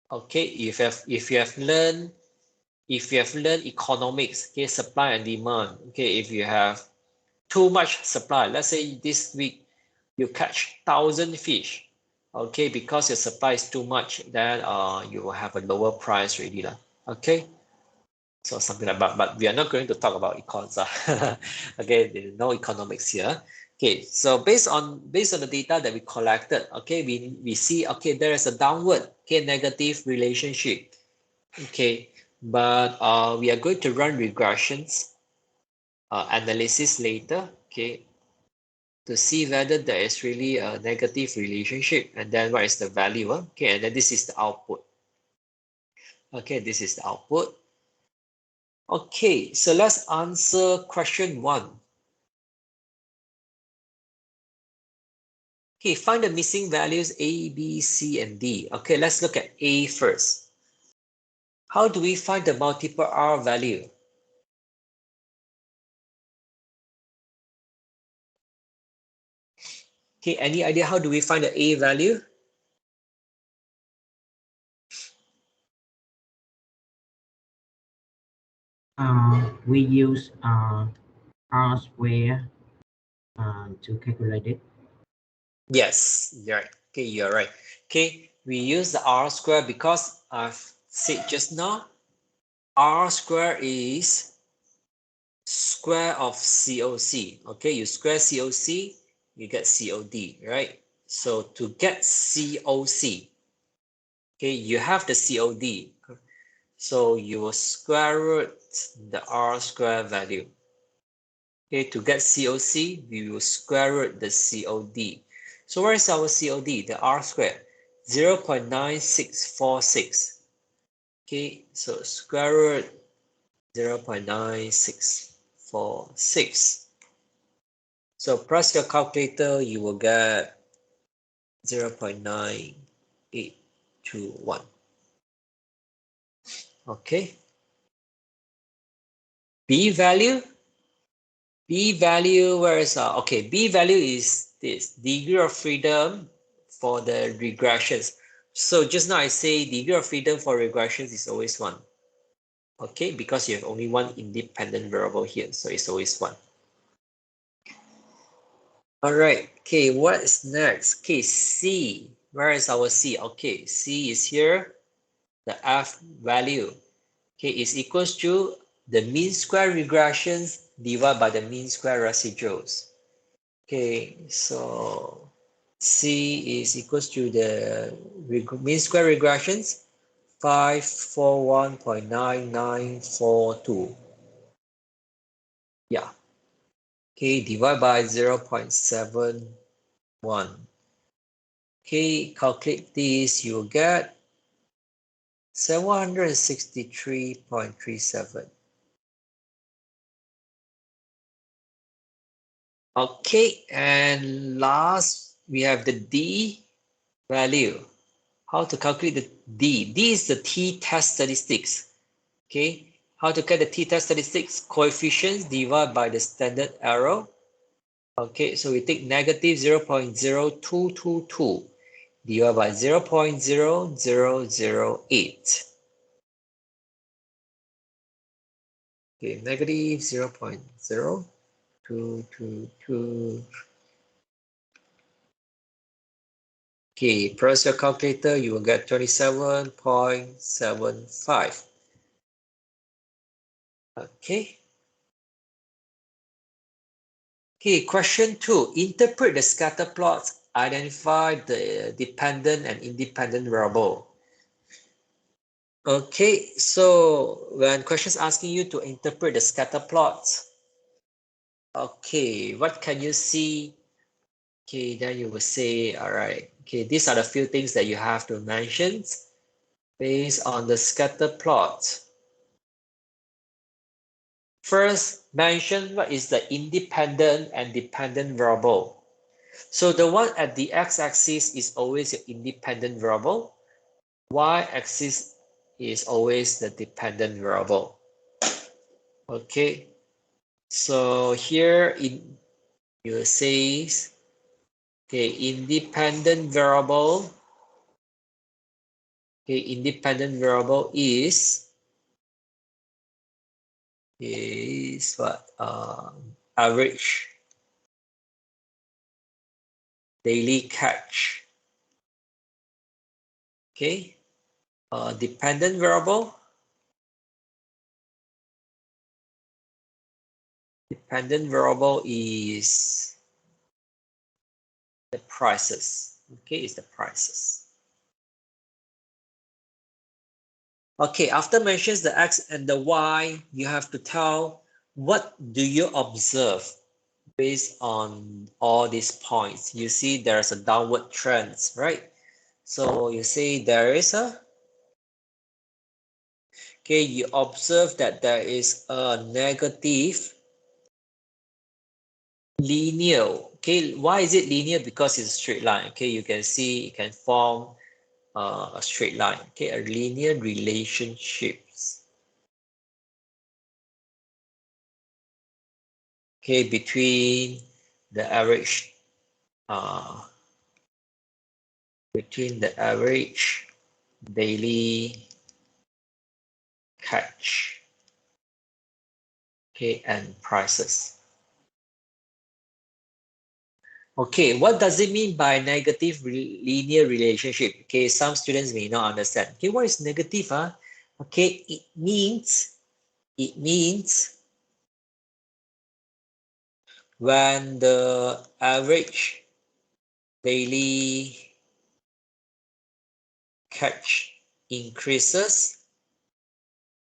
A: Okay, if you have learned economics, okay, supply and demand. Okay, if you have too much supply, let's say this week you catch 1,000 fish, okay, because your supply is too much, then you will have a lower price already lah. Okay, so something like that, but we are not going to talk about econs. Okay, there's no economics here. Okay, so based on the data that we collected, okay, we see, okay, there is a downward, okay, negative relationship. Okay, but we are going to run regressions analysis later, okay, to see whether there is really a negative relationship, and then what is the value, okay, and then this is the output. Okay, this is the output. Okay, so let's answer question 1. Okay, find the missing values A, B, C, and D. Okay, let's look at A first. How do we find the multiple R value? Okay, any idea how do we find the A value?
B: We use R square to calculate it.
A: Yes, you're right. Okay, you're right. Okay, we use the R square because I've said just now, R square is square of COC. Okay, you square COC, you get COD, right? So to get COC, okay, you have the COD. So you will square root the R square value. Okay, to get COC, we will square root the COD. So where is our COD? The R square, 0.9646. Okay, so square root 0.9646. So press your calculator, you will get 0.9821. Okay. B value, where is okay, B value is this degree of freedom for the regressions. So just now I say degree of freedom for regressions is always 1. Okay, because you have only one independent variable here, so it's always 1. All right, okay, what is next? Okay, C, where is our C? Okay, C is here, the F value, okay, is equals to the mean square regressions divided by the mean square residuals. Okay, so C is equals to the mean square regressions, 541.9942. Yeah. Okay, divide by 0.71. Okay, calculate this, you'll get 763.37. Okay, and last we have the D value. How to calculate the D? D is the t-test statistics. Okay, how to get the t-test statistics? Coefficients divided by the standard error. Okay, so we take negative 0.0222 divided by 0.0008. Okay, negative 0.0222. Okay, press your calculator, you will get 27.75. Okay. Okay, question 2. Interpret the scatter plots identify the dependent and independent variable. Okay, so when questions asking you to interpret the scatter plot, okay, what can you see? Okay, then you will say, all right, okay, these are the few things that you have to mention based on the scatter plot. First, mention what is the independent and dependent variable. So the one at the x-axis is always your independent variable. Y-axis is always the dependent variable. Okay, so here you say, okay, independent variable. Okay, independent variable is what? Average daily catch. Okay, dependent variable. Dependent variable is the prices. Okay, is the prices. Okay, after mentions the x and the y, you have to tell what do you observe based on all these points. You see there's a downward trend, right? So you see there is a, okay, you observe that there is a negative linear. Okay, why is it linear? Because it's a straight line. Okay, you can see it can form a straight line. Okay, a linear relationships. Okay, between the average daily catch, okay, and prices. Okay, what does it mean by negative linear relationship? Okay, some students may not understand. Okay, what is negative? Okay, it means when the average daily catch increases,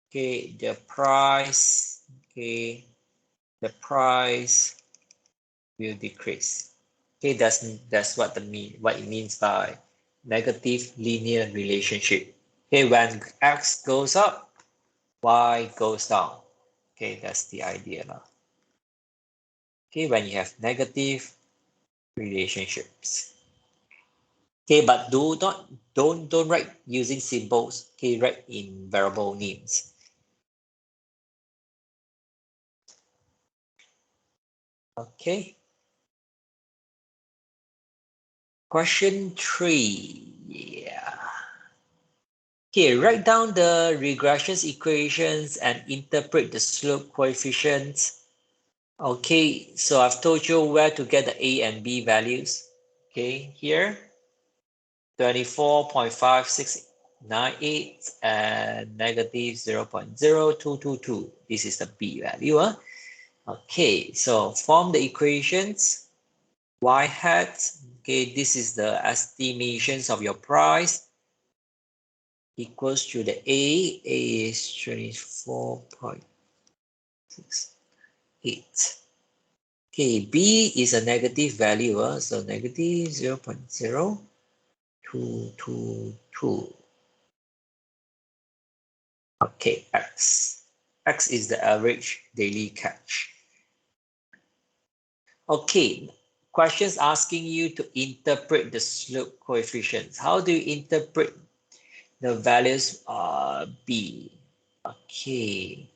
A: okay, the price will decrease. Okay, that's what it means by negative linear relationship. Okay, when x goes up, y goes down. Okay, that's the idea now. Okay, when you have negative relationships. Okay, but don't write using symbols. Okay, write in variable names. Okay. Question 3. Yeah. Okay, write down the regression equations and interpret the slope coefficients. Okay, so I've told you where to get the A and B values. Okay, here 24.5698 and negative 0.0222. This is the B value. Okay, so form the equations. Y hat, okay, this is the estimations of your price, equals to the A is 24.68. Okay, B is a negative value, so negative 0.0222. Okay, X is the average daily catch. Okay, questions asking you to interpret the slope coefficients. How do you interpret the values B? Okay,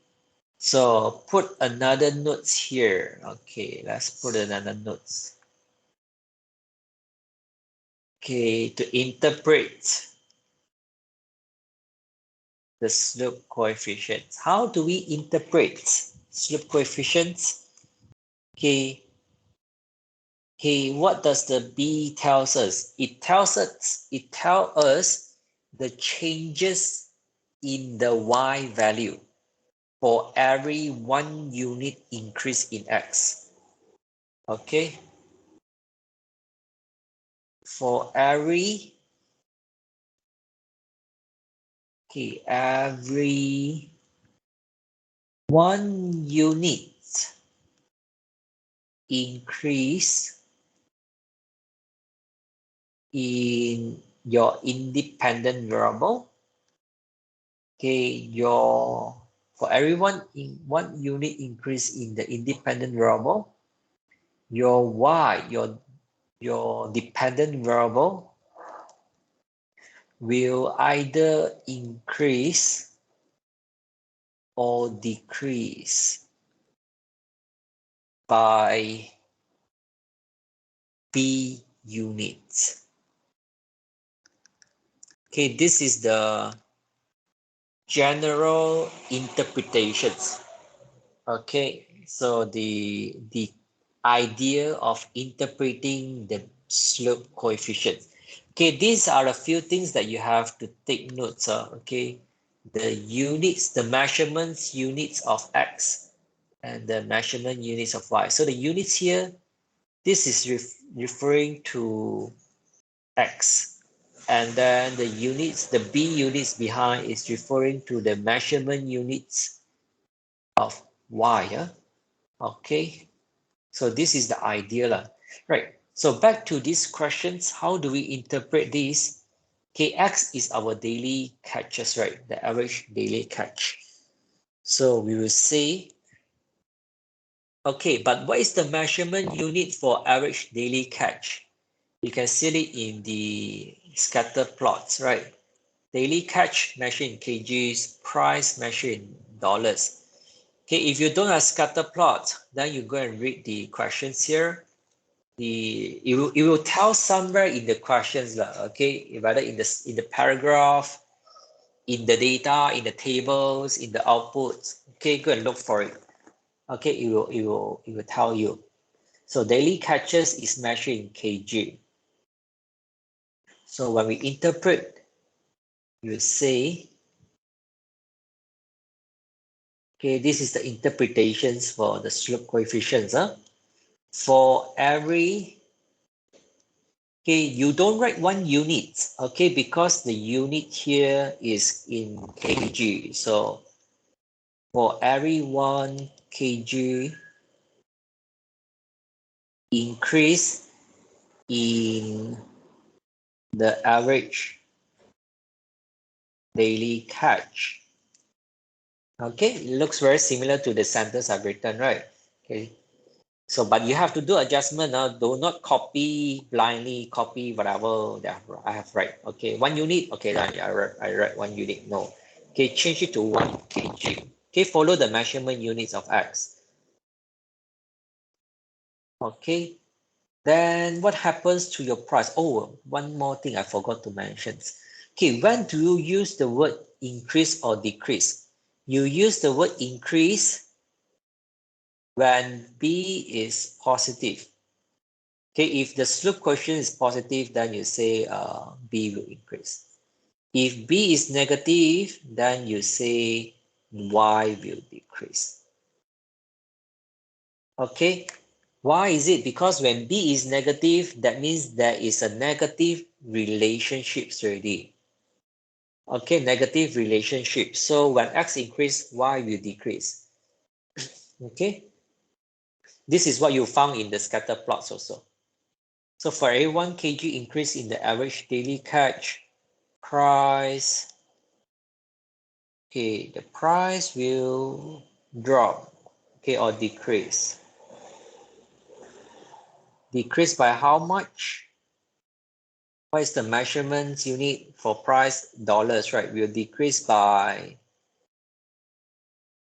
A: so put another notes here. Okay, let's put another notes. Okay, to interpret the slope coefficients. How do we interpret slope coefficients? Okay, what does the B tells us? It tells us the changes in the Y value for every 1 unit increase in X. Okay. for every every 1 unit increase in your independent variable, for every 1 unit increase in the independent variable, your y, your dependent variable will either increase or decrease by b units. Okay, this is the general interpretations. Okay, so the idea of interpreting the slope coefficient. Okay, these are a few things that you have to take notes of. Okay, the units, the measurements units of x and the measurement units of y. So the units here, this is referring to x, and then the units, the b units behind is referring to the measurement units of y. Yeah? Okay, so this is the idea. Right, so back to these questions, how do we interpret this? Okay, x is our daily catches, right? The average daily catch. So we will say, okay, but what is the measurement unit for average daily catch? You can see it in the scatter plots, right? Daily catch measured in kgs, price measured in dollars. Okay, if you don't have scatter plot, then you go and read the questions here. It will tell somewhere in the questions, okay, whether in the paragraph, in the data, in the tables, in the outputs. Okay, go and look for it. Okay, it will tell you. So daily catches is measured in kg. So when we interpret, you say, okay, this is the interpretations for the slope coefficients. For every, okay, you don't write 1 unit, okay, because the unit here is in kg. So for every 1 kg increase in the average daily catch. Okay, it looks very similar to the sentence I've written, right? Okay, so but you have to do adjustment. Do not copy blindly, copy whatever that I have write. Okay, 1 unit. Okay, then I write 1 unit. No. Okay, change it to 1 kg. Okay, follow the measurement units of x. Okay, then what happens to your price? Oh, one more thing I forgot to mention. Okay, when do you use the word increase or decrease? You use the word increase when b is positive. Okay, if the slope coefficient is positive, then you say b will increase. If b is negative, then you say y will decrease. Okay, why is it? Because when b is negative, that means there is a negative relationship already. Okay, negative relationship. So when x increase, y will decrease. Okay, this is what you found in the scatter plots also. So for every 1 kg increase in the average daily catch, price, okay, the price will drop, okay, or decrease. Decrease by how much? What is the measurement unit for price? Dollars, right? Will decrease by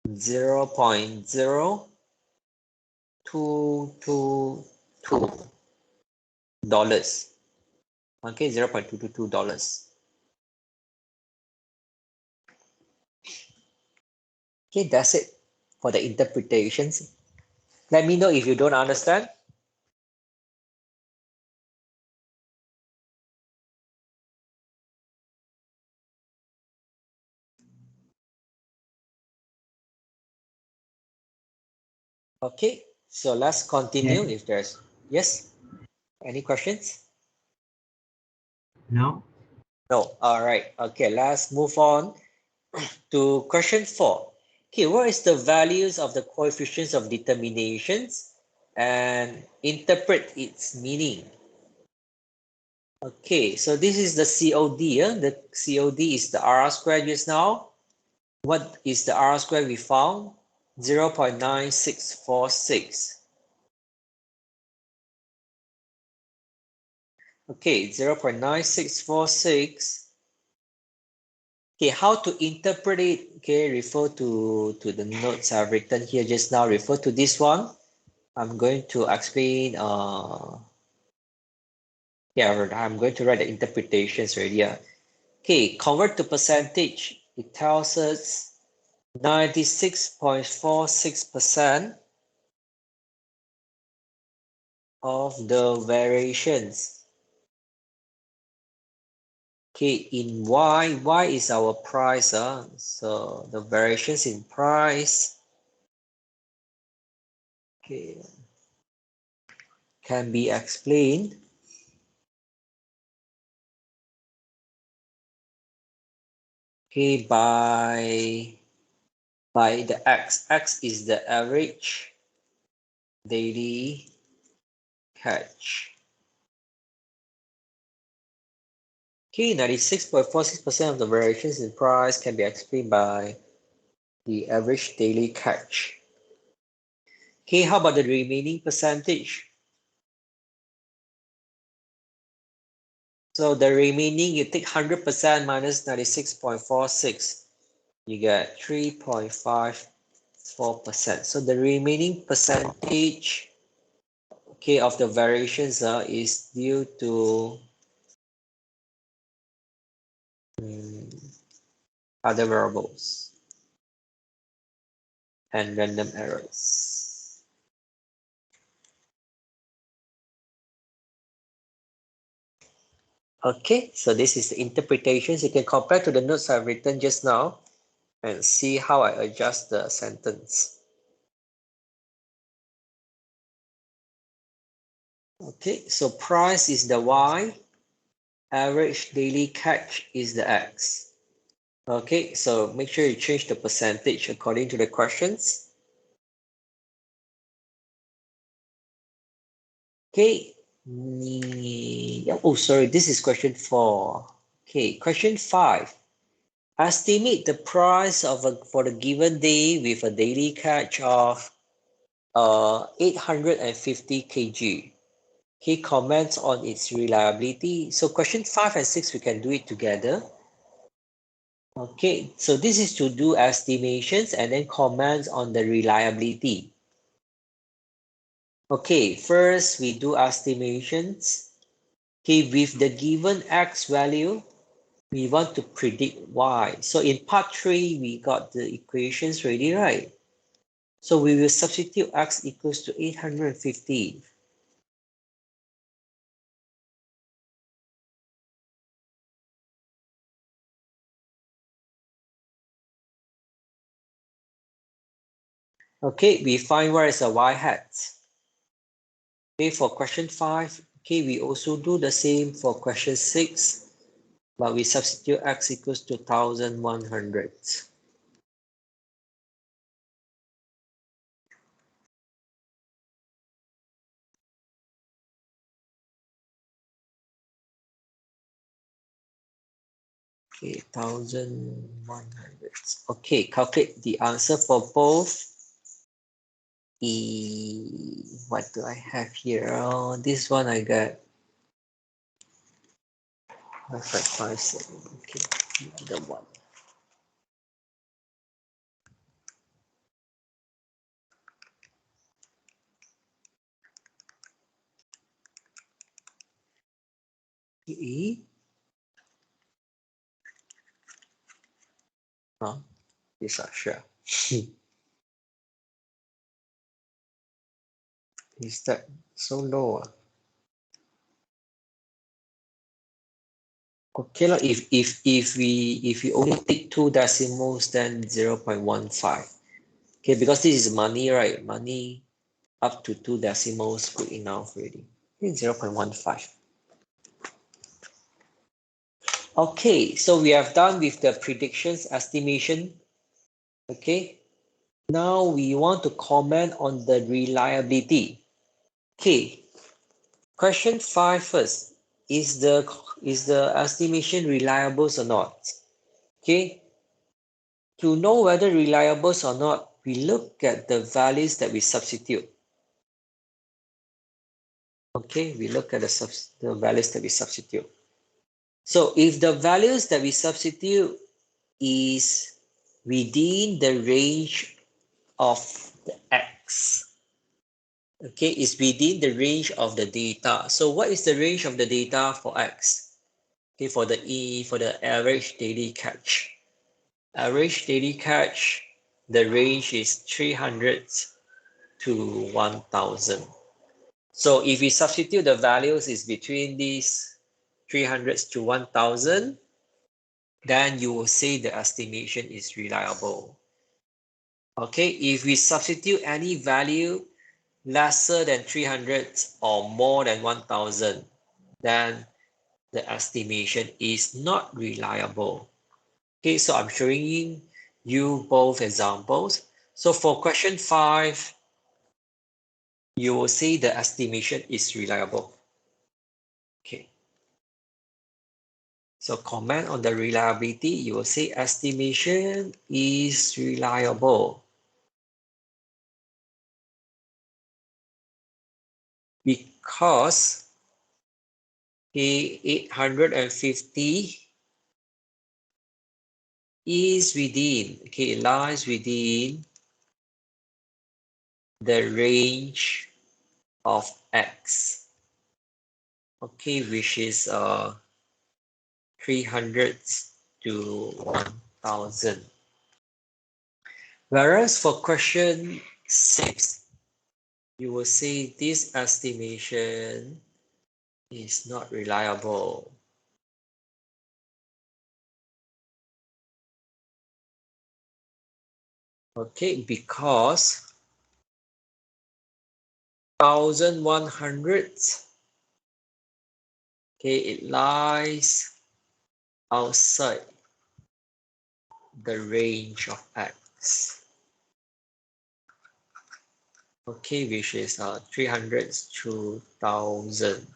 A: 0.0222 dollars. Okay, $0.222. Okay, that's it for the interpretations. Let me know if you don't understand. Okay, so let's continue if there's, yes, any questions?
B: No.
A: No. All right. Okay, let's move on to question 4. Okay, what is the values of the coefficients of determinations and interpret its meaning? Okay, so this is the COD. The COD is the R squared just now. What is the R squared we found? 0.9646. Okay, 0.9646. Okay, how to interpret it? Okay, refer to the notes I've written here just now. Refer to this one. I'm going to explain. I'm going to write the interpretations right here. Okay, convert to percentage. It tells us 96.46% of the variations. Okay, in Y is our price. So the variations in price, okay, can be explained okay by the X. X is the average daily catch. Okay, 96.46% of the variations in price can be explained by the average daily catch. Okay, how about the remaining percentage? So the remaining, you take 100% minus 96.46, you get 3.54%. So the remaining percentage, okay, of the variations is due to other variables and random errors. Okay, so this is the interpretations. You can compare to the notes I've written just now and see how I adjust the sentence. Okay, so price is the Y, average daily catch is the X. Okay, so make sure you change the percentage according to the questions. Okay, oh sorry, this is question 4. Okay, question 5. Estimate the price of for the given day with a daily catch of 850 kg. He comments on its reliability. So question 5 and 6, we can do it together. Okay, so this is to do estimations and then comments on the reliability. Okay, first we do estimations. Okay, with the given X value, we want to predict Y. So in part 3, we got the equations ready, right? So we will substitute X equals to 850. Okay, we find where is the Y hat. Okay, for question 5, okay, we also do the same for question 6, but we substitute X equals to 1100. Okay, 1100. Okay, calculate the answer for both. What do I have here? Oh, this one I got 5557. Okay, the one. Huh? These are sure. Is that so low? Okay, if we only take 2 decimals, then 0.15. Okay, because this is money, right? Money up to 2 decimals good enough already. 0.15. Okay, so we have done with the predictions estimation. Okay, now we want to comment on the reliability. Okay, question 5 first. Is the estimation reliable or not? Okay, to know whether reliable or not, we look at the values that we substitute. Okay, we look at the values that we substitute. So if the values that we substitute is within the range of the x, okay, is within the range of the data. So what is the range of the data for x? Okay, for the average daily catch. Average daily catch, the range is 300 to 1000. So if we substitute the values is between these 300 to 1000, then you will say the estimation is reliable. Okay, if we substitute any value lesser than 300 or more than 1000, then the estimation is not reliable. Okay, so I'm showing you both examples. So for question 5, you will say the estimation is reliable. Okay. So comment on the reliability, you will say estimation is reliable because 850 is within, okay, lies within the range of x, okay, which is 300 to 1000. Whereas for question 6, you will say this estimation is not reliable. Okay, because 1100, okay, it lies outside the range of x. Okay, which is 300 to 1000.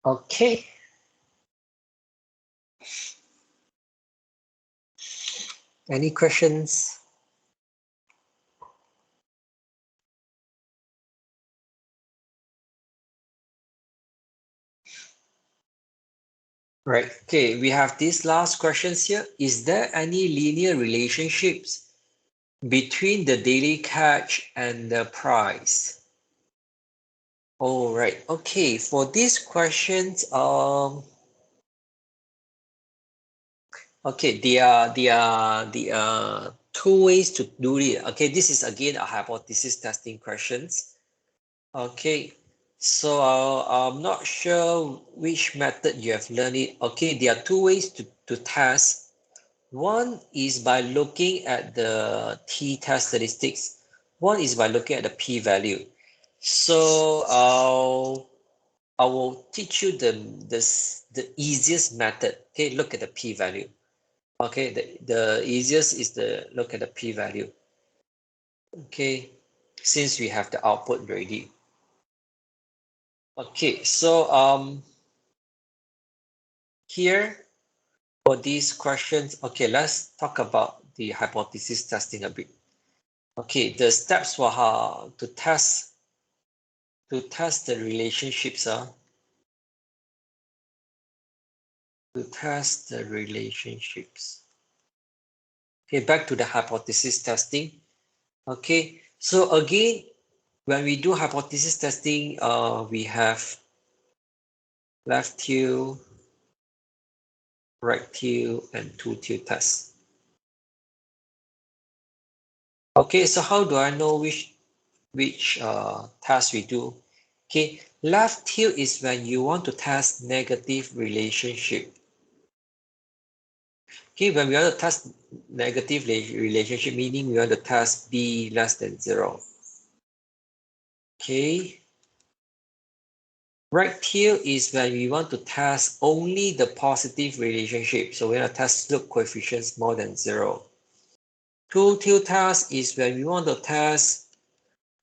A: Okay. Any questions? Right. Okay, we have these last questions here. Is there any linear relationships between the daily catch and the price? All right. Okay, for these questions, okay, there are two ways to do it. Okay, this is again a hypothesis testing questions. Okay, so I'm not sure which method you have learned it. Okay, there are two ways to test. One is by looking at the t-test statistics. One is by looking at the p-value. So I will teach you the easiest method. Okay, look at the p-value. Okay, the easiest is to look at the p-value. Okay, since we have the output ready. Okay, so here for these questions, okay, let's talk about the hypothesis testing a bit. Okay, the steps for how to test the relationships are to test the relationships. Okay, back to the hypothesis testing. Okay, so again, when we do hypothesis testing, we have left tail, right tail, and two tail tests. Okay, so how do I know which task we do? Okay, left tail is when you want to test negative relationship. Okay, when we want to test negative relationship, meaning we want to test b less than 0. Okay, Right tail is when we want to test only the positive relationship. So we're going to test slope coefficients more than 0. Two tail test is when we want to test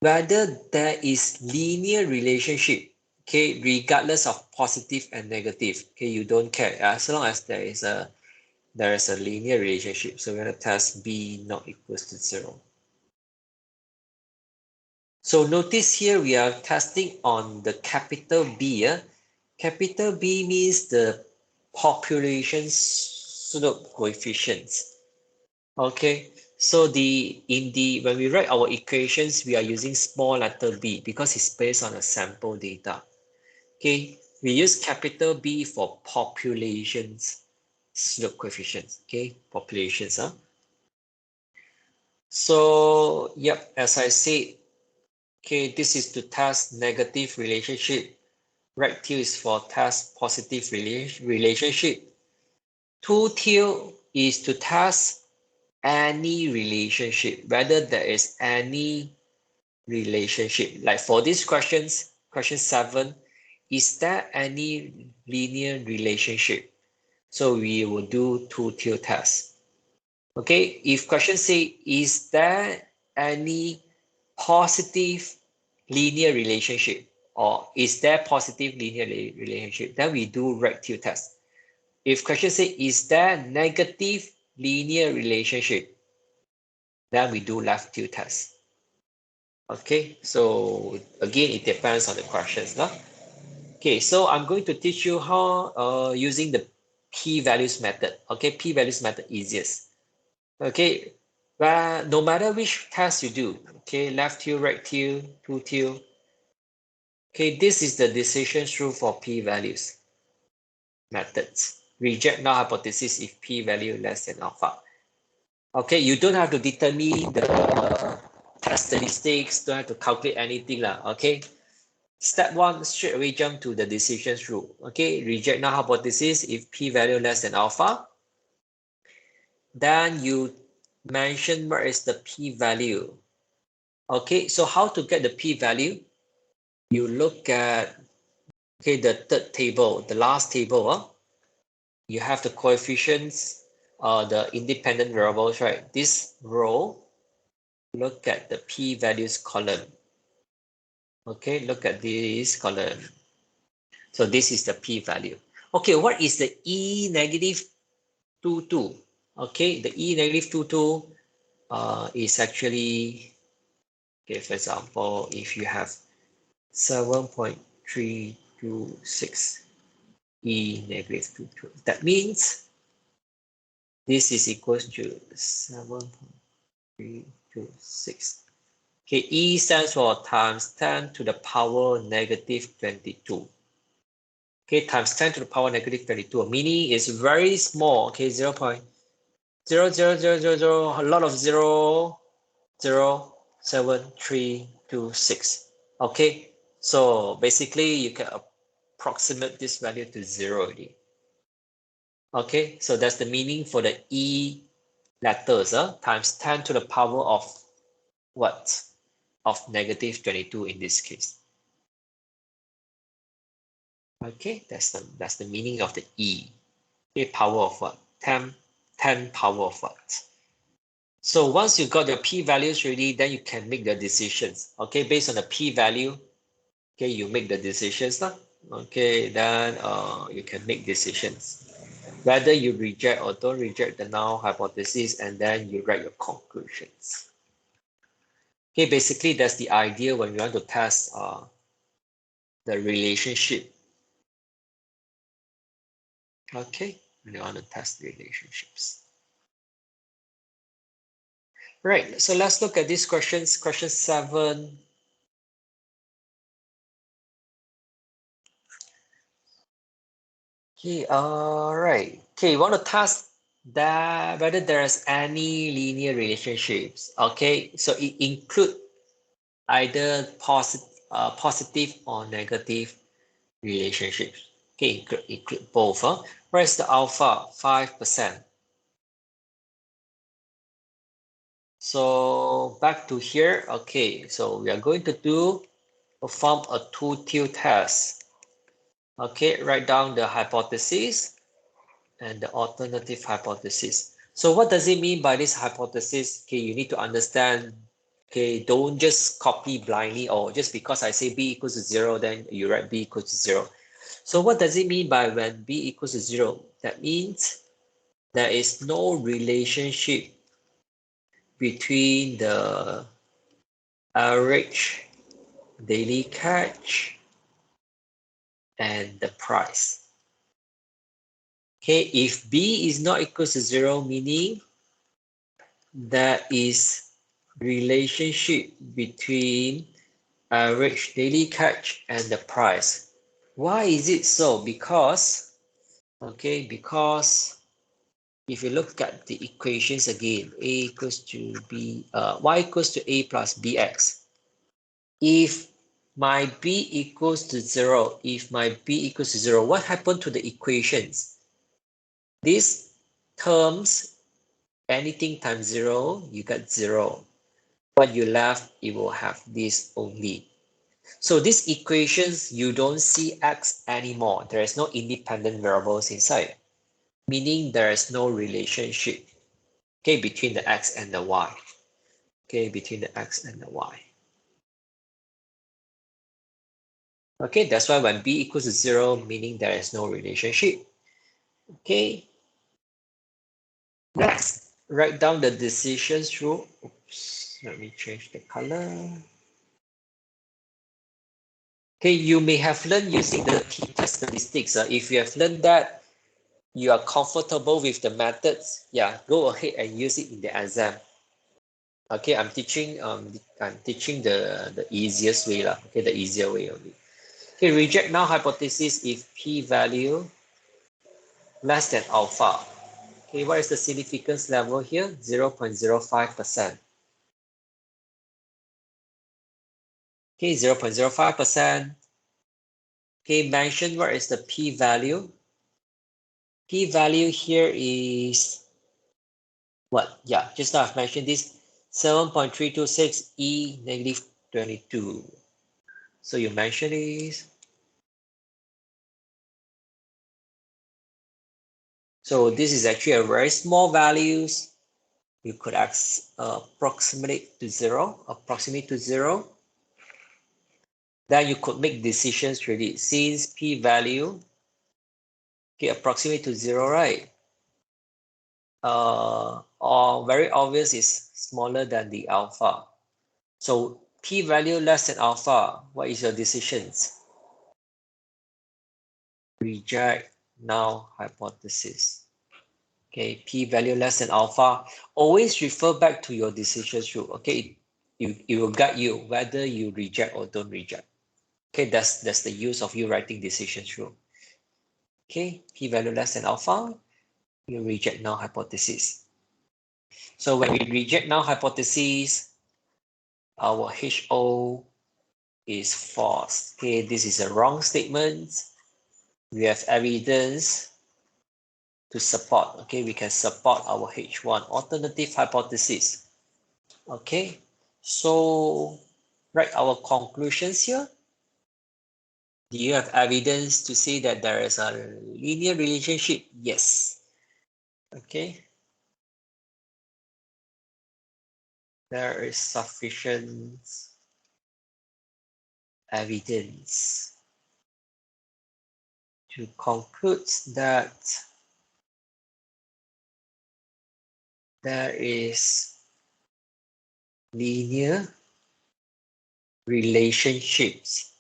A: whether there is linear relationship, okay, regardless of positive and negative. Okay, you don't care as long as there is a linear relationship. So we're going to test b not equals to 0. So notice here we are testing on the capital B. Capital B means the population slope coefficients. Okay, so when we write our equations, we are using small letter b because it's based on a sample data. Okay, we use capital B for populations slope coefficients. Okay, populations. So yep, as I said, okay, this is to test negative relationship. Right tail is for test positive relationship. Two tail is to test any relationship, whether there is any relationship. Like for these questions, question 7, is there any linear relationship? So we will do two tail test. Okay, if question say, is there any positive linear relationship, or is there positive linear relationship, then we do right tail test. If question say, is there negative linear relationship, then we do left tail test. Okay, so again, it depends on the questions. No? Okay, so I'm going to teach you how using the p-values method. Okay, p-values method easiest. Okay, but no matter which test you do, okay, left tail, right tail, two tail, okay, this is the decision rule for p-values methods. Reject null hypothesis if p-value less than alpha. Okay, you don't have to determine the test statistics, don't have to calculate anything lah. Okay, step 1, straight away jump to the decisions rule. Okay, reject null hypothesis if p-value less than alpha. Then you mention where is the p-value. Okay, so how to get the p-value? You look at, okay, the third table, the last table. You have the coefficients, the independent variables, right? This row, look at the p-values column. Okay, look at this column. So this is the p-value. Okay, what is the E negative 22? Okay, the E negative 22 is actually, okay, for example, if you have 7.326 E negative 22, that means this is equals to 7.326. Okay, E stands for times 10 to the power negative 22. Okay, times 10 to the power negative 22, meaning is very small. Okay, 0.00000, a lot of 0.07326. Okay, so basically you can approximate this value to 0 already. Okay, so that's the meaning for the E letters, times 10 to the power of what? Of negative 22 in this case. Okay, that's the meaning of the E. Okay, power of what? 10 power of what? So once you got your p-values ready, then you can make the decisions. Okay, based on the p-value, okay, you make the decisions. Okay, then you can make decisions. Whether you reject or don't reject the null hypothesis, and then you write your conclusions. Okay, basically that's the idea when you want to test the relationship. Okay, when you want to test relationships. Right, so let's look at these questions. Question 7. Okay, all right. Okay, you want to test that whether there's any linear relationships. Okay, so it include either positive or negative relationships. Okay, include both. Where's the alpha? 5%. So back to here. Okay, so we are going to perform a two-tail test. Okay, write down the hypothesis and the alternative hypothesis. So what does it mean by this hypothesis? Okay, you need to understand. Okay, don't just copy blindly or just because I say b equals to 0, then you write b equals to 0. So what does it mean by when b equals to 0? That means there is no relationship between the average daily catch and the price. Okay, if b is not equal to 0, meaning there is relationship between average daily catch and the price. Why is it so? Because if you look at the equations again, a equals to b, y equals to a plus bx. If my b equals to 0, what happened to the equations? These terms, anything times 0, you get 0. What you left, you will have this only. So these equations, you don't see x anymore. There is no independent variables inside, meaning there is no relationship, okay, between the x and the y. Okay, between the x and the y. Okay, that's why when b equals to 0, meaning there is no relationship. Okay. Next, write down the decisions rule. Oops, let me change the color. Okay, you may have learned using the t-test statistics. If you have learned that, you are comfortable with the methods, yeah, go ahead and use it in the exam. Okay, I'm teaching the easiest way lah. Okay, the easier way only. Okay, reject null hypothesis if p-value less than alpha. Okay, what is the significance level here? 0.05%. Okay, 0.05%. Okay, mention what is the p-value. P-value here is what? Yeah, just now I've mentioned this 7.326 e negative 22. So you mention is. So this is actually a very small values. You could approximate to zero. Then you could make decisions really. Since p-value, okay, approximate to 0, right? Or very obvious is smaller than the alpha. So p-value less than alpha, what is your decisions? Reject null hypothesis. Okay, p-value less than alpha. Always refer back to your decisions rule. Okay, it will guide you whether you reject or don't reject. Okay, that's the use of you writing decisions rule. Okay, p-value less than alpha, you reject null hypothesis. So when we reject null hypothesis, our HO is false. Okay, this is a wrong statement. We have evidence to support. Okay, we can support our H1 alternative hypothesis. Okay, so write our conclusions here. Do you have evidence to say that there is a linear relationship? Yes. Okay. There is sufficient evidence to conclude that there is linear relationships,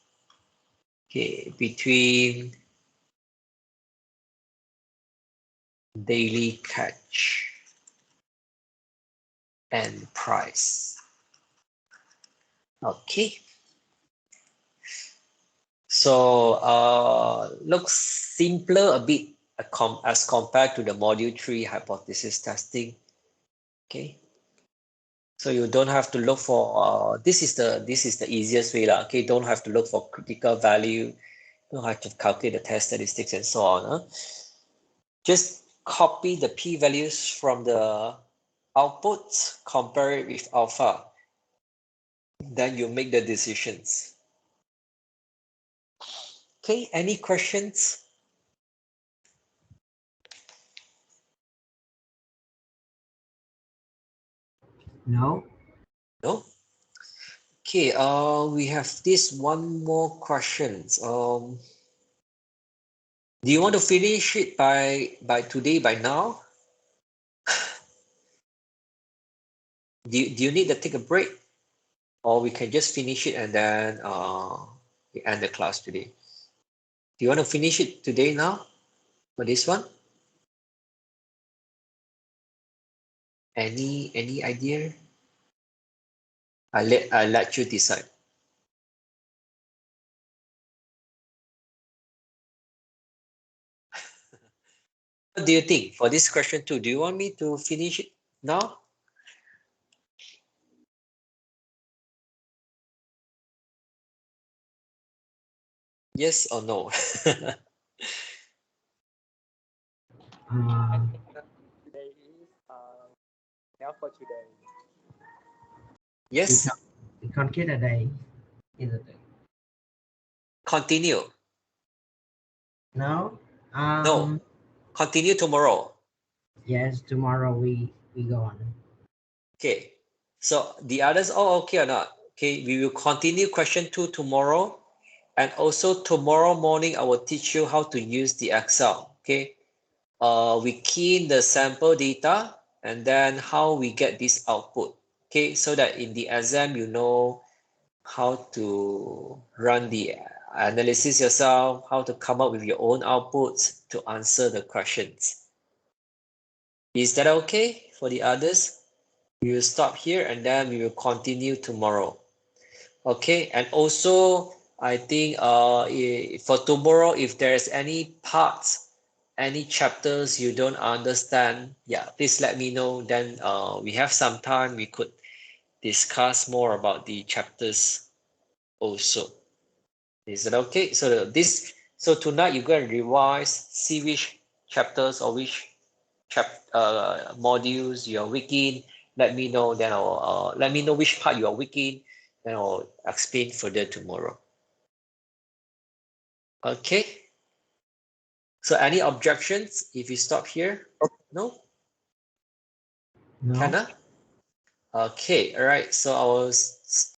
A: okay, between daily catch and price. Okay. So looks simpler a bit as compared to the module 3 hypothesis testing. Okay. So you don't have to look for this is the easiest way lah. Okay, don't have to look for critical value, don't have to calculate the test statistics and so on. Just copy the p-values from the output, compare it with alpha. Then you make the decisions. Okay, any questions?
B: No.
A: No? Okay, we have this one more questions. Do you want to finish it by today, by now? Do you need to take a break? Or we can just finish it and then we end the class today. Do you want to finish it today now for this one? Any idea? I'll let you decide. What do you think for this question too? Do you want me to finish it now? Yes or no?
D: Today is enough for today.
A: Yes.
B: We can't get a day. Is it?
A: Continue.
B: No.
A: No. Continue tomorrow.
B: Yes, tomorrow we go on.
A: Okay. So the others all okay or not? Okay, we will continue question 2 tomorrow. And also tomorrow morning, I will teach you how to use the Excel. Okay. We key in the sample data and then how we get this output. Okay, so that in the exam, you know how to run the analysis yourself, how to come up with your own outputs to answer the questions. Is that okay for the others? We will stop here and then we will continue tomorrow. Okay, and also I think for tomorrow, if there's any parts, any chapters you don't understand, yeah, please let me know. Then we have some time, we could discuss more about the chapters also. Is it okay? So tonight you go and revise, see which chapters or which modules you're weak in. Let me know. Then I'll let me know which part you are weak in. Then I'll explain further tomorrow. Okay. So any objections if we stop here? No?
B: No.
A: Kana? Okay. All right. So I will